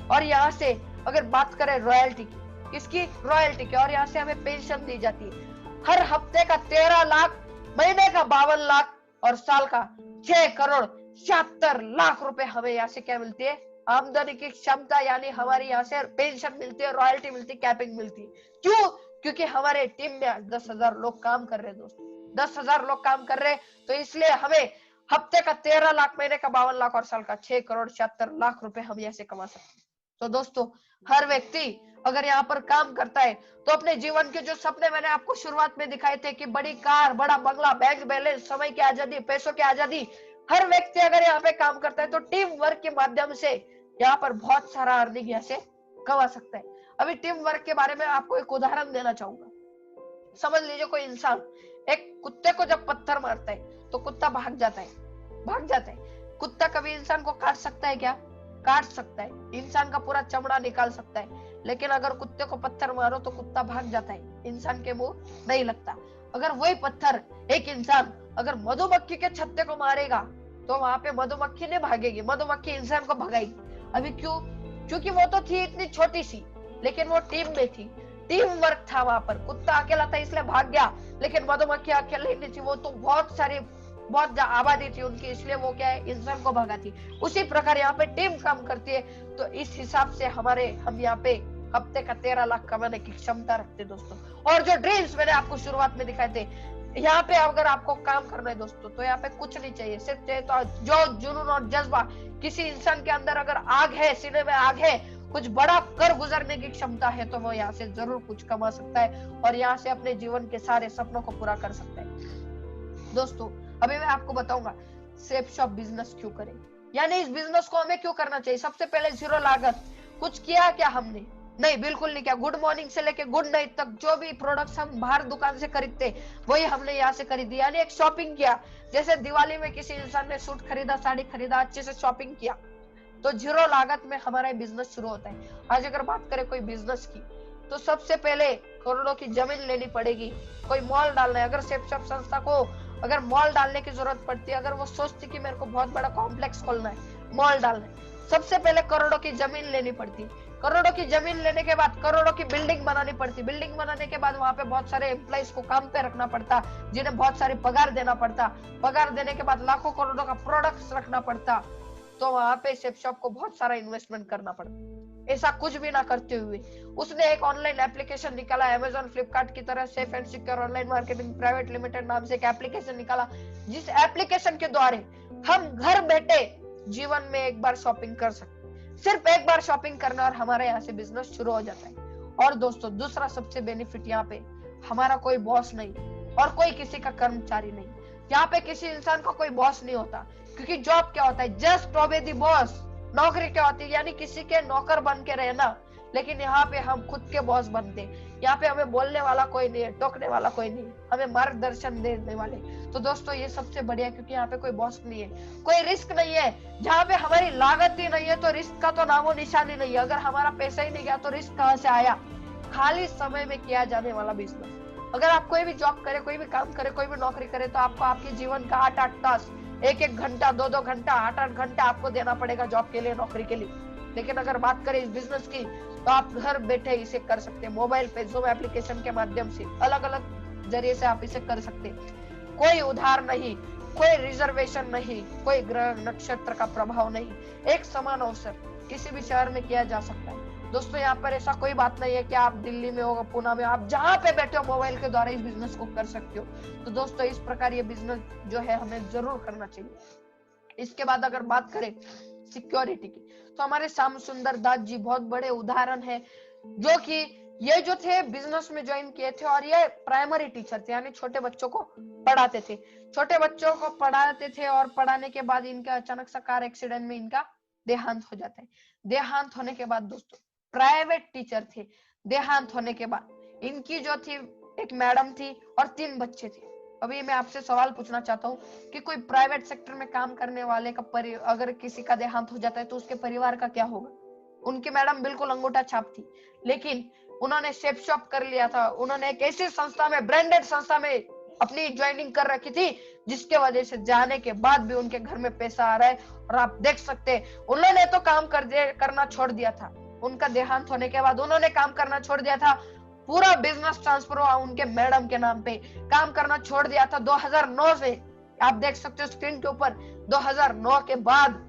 और यहाँ से अगर बात करें रॉयल्टी की, इसकी रॉयल्टी की, और यहाँ से हमें पेंशन दी जाती है। हर हफ्ते का 13 लाख, महीने का 52 लाख और साल का 6 करोड़ 76 लाख रुपए हमें यहाँ से क्या मिलती है, आमदनी की क्षमता, यानी हमारी यहाँ से पेंशन मिलती है, रॉयल्टी मिलती है, कैपिंग मिलती है। क्यों? क्योंकि हमारे टीम में आज 10,000 लोग काम कर रहे हैं दोस्तों, 10,000 लोग काम कर रहे हैं, तो इसलिए हमें हफ्ते का 13 लाख, महीने का 52 लाख और साल का 6 करोड़ 76 लाख रुपए हम यहाँ से कमा सकते हैं। तो दोस्तों हर व्यक्ति अगर यहाँ पर काम करता है तो अपने जीवन के जो सपने मैंने आपको शुरुआत में दिखाए थे कि बड़ी कार, बड़ा बंगला, बैंक बैलेंस, समय की आजादी, पैसों की आजादी, हर व्यक्ति अगर यहाँ पे काम करता है तो टीम वर्क के माध्यम से यहाँ पर बहुत सारा अर्निंग यहाँ से कमा सकता है। अभी टीम वर्क के बारे में आपको एक उदाहरण देना चाहूंगा। समझ लीजिए कोई इंसान एक कुत्ते को जब पत्थर मारता है तो कुत्ता भाग जाता है। कुत्ता कभी इंसान को काट सकता है क्या? काट सकता है, इंसान का पूरा चमड़ा निकाल सकता है, लेकिन अगर कुत्ते को पत्थर मारो तो कुत्ता भाग जाता है, इंसान के मुंह नहीं लगता। अगर वही पत्थर एक इंसान अगर मधुमक्खी के छत्ते को मारेगा तो वहां पे मधुमक्खी नहीं भागेगी, मधुमक्खी इंसान को भगाएगी। अभी क्यों? क्योंकि वो तो थी इतनी छोटी सी, लेकिन वो टीम में थी, टीम वर्क था वहां पर। कुत्ता अकेला था इसलिए भाग गया, लेकिन मधुमक्खी अकेले नहीं थी, वो तो बहुत आबादी थी उनकी, इसलिए वो क्या है, इंसान को भगाती। उसी प्रकार यहाँ पे टीम काम करती है। तो इस हिसाब से हम यहाँ पे हफ्ते का 13 लाख कमाने की क्षमता रखते दोस्तों। और जो ड्रीम्स मैंने आपको शुरुआत में दिखाए थे, यहाँ पे अगर आपको काम करना है दोस्तों तो यहाँ पे कुछ नहीं चाहिए, सिर्फ चाहिए तो जो जुनून और जज्बा। किसी इंसान के अंदर अगर आग है, सीने में आग है, कुछ बड़ा कर गुजरने की क्षमता है, तो वो यहाँ से जरूर कुछ कमा सकता है और यहाँ से अपने जीवन के सारे सपनों को पूरा कर सकता है। दोस्तों अभी मैं आपको बताऊंगा सेफ शॉप बिजनेस क्यों करें, यानी इस बिजनेस को हमें क्यों करना चाहिए। सबसे पहले जीरो लागत। कुछ किया क्या हमने? नहीं, बिल्कुल नहीं किया। गुड मॉर्निंग से लेके गुड नाइट तक जो भी प्रोडक्ट्स हम बाहर दुकान से खरीदते वही हमने यहाँ से खरीदी, यानी एक शॉपिंग किया। जैसे दिवाली में किसी इंसान ने सूट खरीदा, साड़ी खरीदा, अच्छे से शॉपिंग किया, तो जीरो लागत में हमारा बिजनेस शुरू होता है। आज अगर बात करें कोई बिजनेस की, तो सबसे पहले करोड़ों की जमीन लेनी पड़ेगी। कोई मॉल डालना है, अगर सेफ शॉप संस्था को अगर मॉल डालने की जरूरत पड़ती है, अगर वो सोचती कि मेरे को बहुत बड़ा कॉम्प्लेक्स खोलना है, मॉल डालना है, सबसे पहले करोड़ों की जमीन लेनी पड़ती। करोड़ों की जमीन लेने के बाद करोड़ों की बिल्डिंग बनानी पड़ती। बिल्डिंग बनाने के बाद वहां पे बहुत सारे एम्प्लॉइज को काम पे रखना पड़ता, जिन्हें बहुत सारी पगार देना पड़ता। पगार देने के बाद लाखों करोड़ों का प्रोडक्ट्स रखना पड़ता, तो वहां पे सेफ शॉप को बहुत सारा इन्वेस्टमेंट करना पड़ता। ऐसा कुछ भी ना करते हुए उसने एक ऑनलाइन एप्लीकेशन निकाला, अमेज़न, फ्लिपकार्ट की तरह safe and secure online marketing private limited नाम से एक एप्लीकेशन निकाला, जिस एप्लीकेशन के द्वारा हम घर बैठे जीवन में एक बार शॉपिंग कर सकते। सिर्फ एक बार शॉपिंग करना और हमारे यहाँ से बिजनेस शुरू हो जाता है। और दोस्तों दूसरा सबसे बेनिफिट यहाँ पे, हमारा कोई बॉस नहीं और कोई किसी का कर्मचारी नहीं। यहाँ पे किसी इंसान का कोई बॉस नहीं होता, क्योंकि जॉब क्या होता है, जस्ट ओबे द बॉस। नौकरी क्या होती है, यानी किसी के नौकर बन के रहना, लेकिन यहाँ पे हम खुद के बॉस बनते हैं। यहाँ पे हमें बोलने वाला कोई नहीं है, टोकने वाला कोई नहीं है, हमें मार्गदर्शन देने वाले। तो दोस्तों ये सबसे बढ़िया, क्योंकि यहाँ पे कोई बॉस नहीं है, कोई रिस्क नहीं है। जहाँ पे हमारी लागत ही नहीं है तो रिस्क का तो नामो निशान ही नहीं है। अगर हमारा पैसा ही नहीं गया तो रिस्क कहाँ से आया? खाली समय में किया जाने वाला बिजनेस। अगर आप कोई भी जॉब करे, कोई भी काम करे, कोई भी नौकरी करे, तो आपको आपके जीवन का 8-8 टास्क, 1-1 घंटा, 2-2 घंटा, 8-8 घंटा आपको देना पड़ेगा जॉब के लिए, नौकरी के लिए। लेकिन अगर बात करें इस बिजनेस की, तो आप घर बैठे इसे कर सकते हैं। मोबाइल पे ज़ूम एप्लीकेशन के माध्यम से अलग अलग जरिए से आप इसे कर सकते हैं। कोई उधार नहीं, कोई रिजर्वेशन नहीं, कोई ग्रह नक्षत्र का प्रभाव नहीं, एक समान अवसर किसी भी शहर में किया जा सकता है। दोस्तों यहाँ पर ऐसा कोई बात नहीं है कि आप दिल्ली में हो, पुणे में, आप जहाँ पे बैठे हो मोबाइल के द्वारा इस बिजनेस को कर सकते हो। तो दोस्तों इस प्रकार ये बिजनेस जो है हमें जरूर करना चाहिए। इसके बाद अगर बात करें सिक्योरिटी की, तो हमारे श्याम सुंदर दास जी बहुत बड़े उदाहरण है, जो कि ये जो थे बिजनेस में ज्वाइन किए थे और ये प्राइमरी टीचर थे, यानी छोटे बच्चों को पढ़ाते थे। छोटे बच्चों को पढ़ाते थे और पढ़ाने के बाद इनका अचानक सा कार एक्सीडेंट में इनका देहांत हो जाता है। देहांत होने के बाद दोस्तों, प्राइवेट टीचर थे, देहांत होने के बाद इनकी जो थी एक मैडम थी और 3 बच्चे थे। अभी मैं आपसे सवाल पूछना चाहता हूँ कि कोई प्राइवेट सेक्टर में काम करने वाले का अगर किसी का देहांत हो जाता है तो उसके परिवार का क्या होगा? उनकी मैडम बिल्कुल अंगूठा छाप थी, लेकिन उन्होंने सेफ शॉप कर लिया था। उन्होंने एक ऐसी संस्था में, ब्रांडेड संस्था में अपनी ज्वाइनिंग कर रखी थी, जिसके वजह से जाने के बाद भी उनके घर में पैसा आ रहा है। और आप देख सकते हैं उन्होंने तो काम करना छोड़ दिया था, उनका देहांत होने के बाद उन्होंने काम करना छोड़ दिया था। पूरा बिजनेस ट्रांसफर हुआ उनके मैडम के नाम पे, काम करना छोड़ दिया था 2009 से। आप देख सकते हो स्क्रीन के ऊपर, 2009 के बाद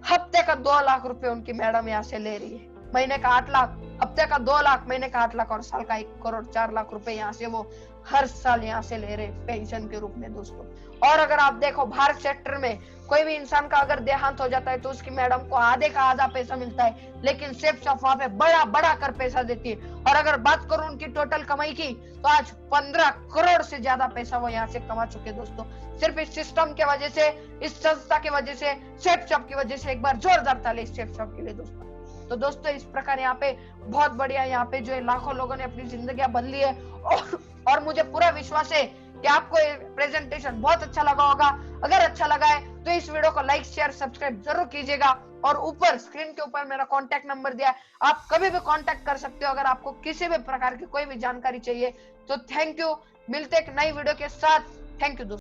हफ्ते का 2 लाख रुपए उनकी मैडम यहाँ से ले रही है। महीने का 8 लाख, हफ्ते का 2 लाख, महीने का 8 लाख और साल का 1 करोड़ 4 लाख रुपए यहाँ से वो हर साल यहाँ से ले रहे पेंशन के रूप में दोस्तों। और अगर आप देखो भारत सेक्टर में कोई भी इंसान का अगर देहांत हो जाता है तो उसकी मैडम को आधे का आधा पैसा मिलता है, लेकिन सेफ शॉप वहां पे बड़ा बड़ा कर पैसा देती है। और अगर बात करूं उनकी टोटल कमाई की, तो आज 15 करोड़ से ज्यादा पैसा वो यहाँ से कमा चुके दोस्तों, सिर्फ इस सिस्टम की वजह से, इस संस्था की वजह से, सेफ शॉप की वजह से। एक बार जोरदार ताली इस सेफ शॉप के लिए दोस्तों। तो दोस्तों इस प्रकार यहाँ पे बहुत बढ़िया, यहाँ पे जो है लाखों लोगों ने अपनी जिंदगी बदली है। और मुझे पूरा विश्वास है कि आपको ये प्रेजेंटेशन बहुत अच्छा लगा होगा। अगर अच्छा लगा है तो इस वीडियो को लाइक शेयर सब्सक्राइब जरूर कीजिएगा। और ऊपर स्क्रीन के ऊपर मेरा कांटेक्ट नंबर दिया है, आप कभी भी कांटेक्ट कर सकते हो अगर आपको किसी भी प्रकार की कोई भी जानकारी चाहिए। तो थैंक यू, मिलते एक नई वीडियो के साथ। थैंक यू दोस्तों।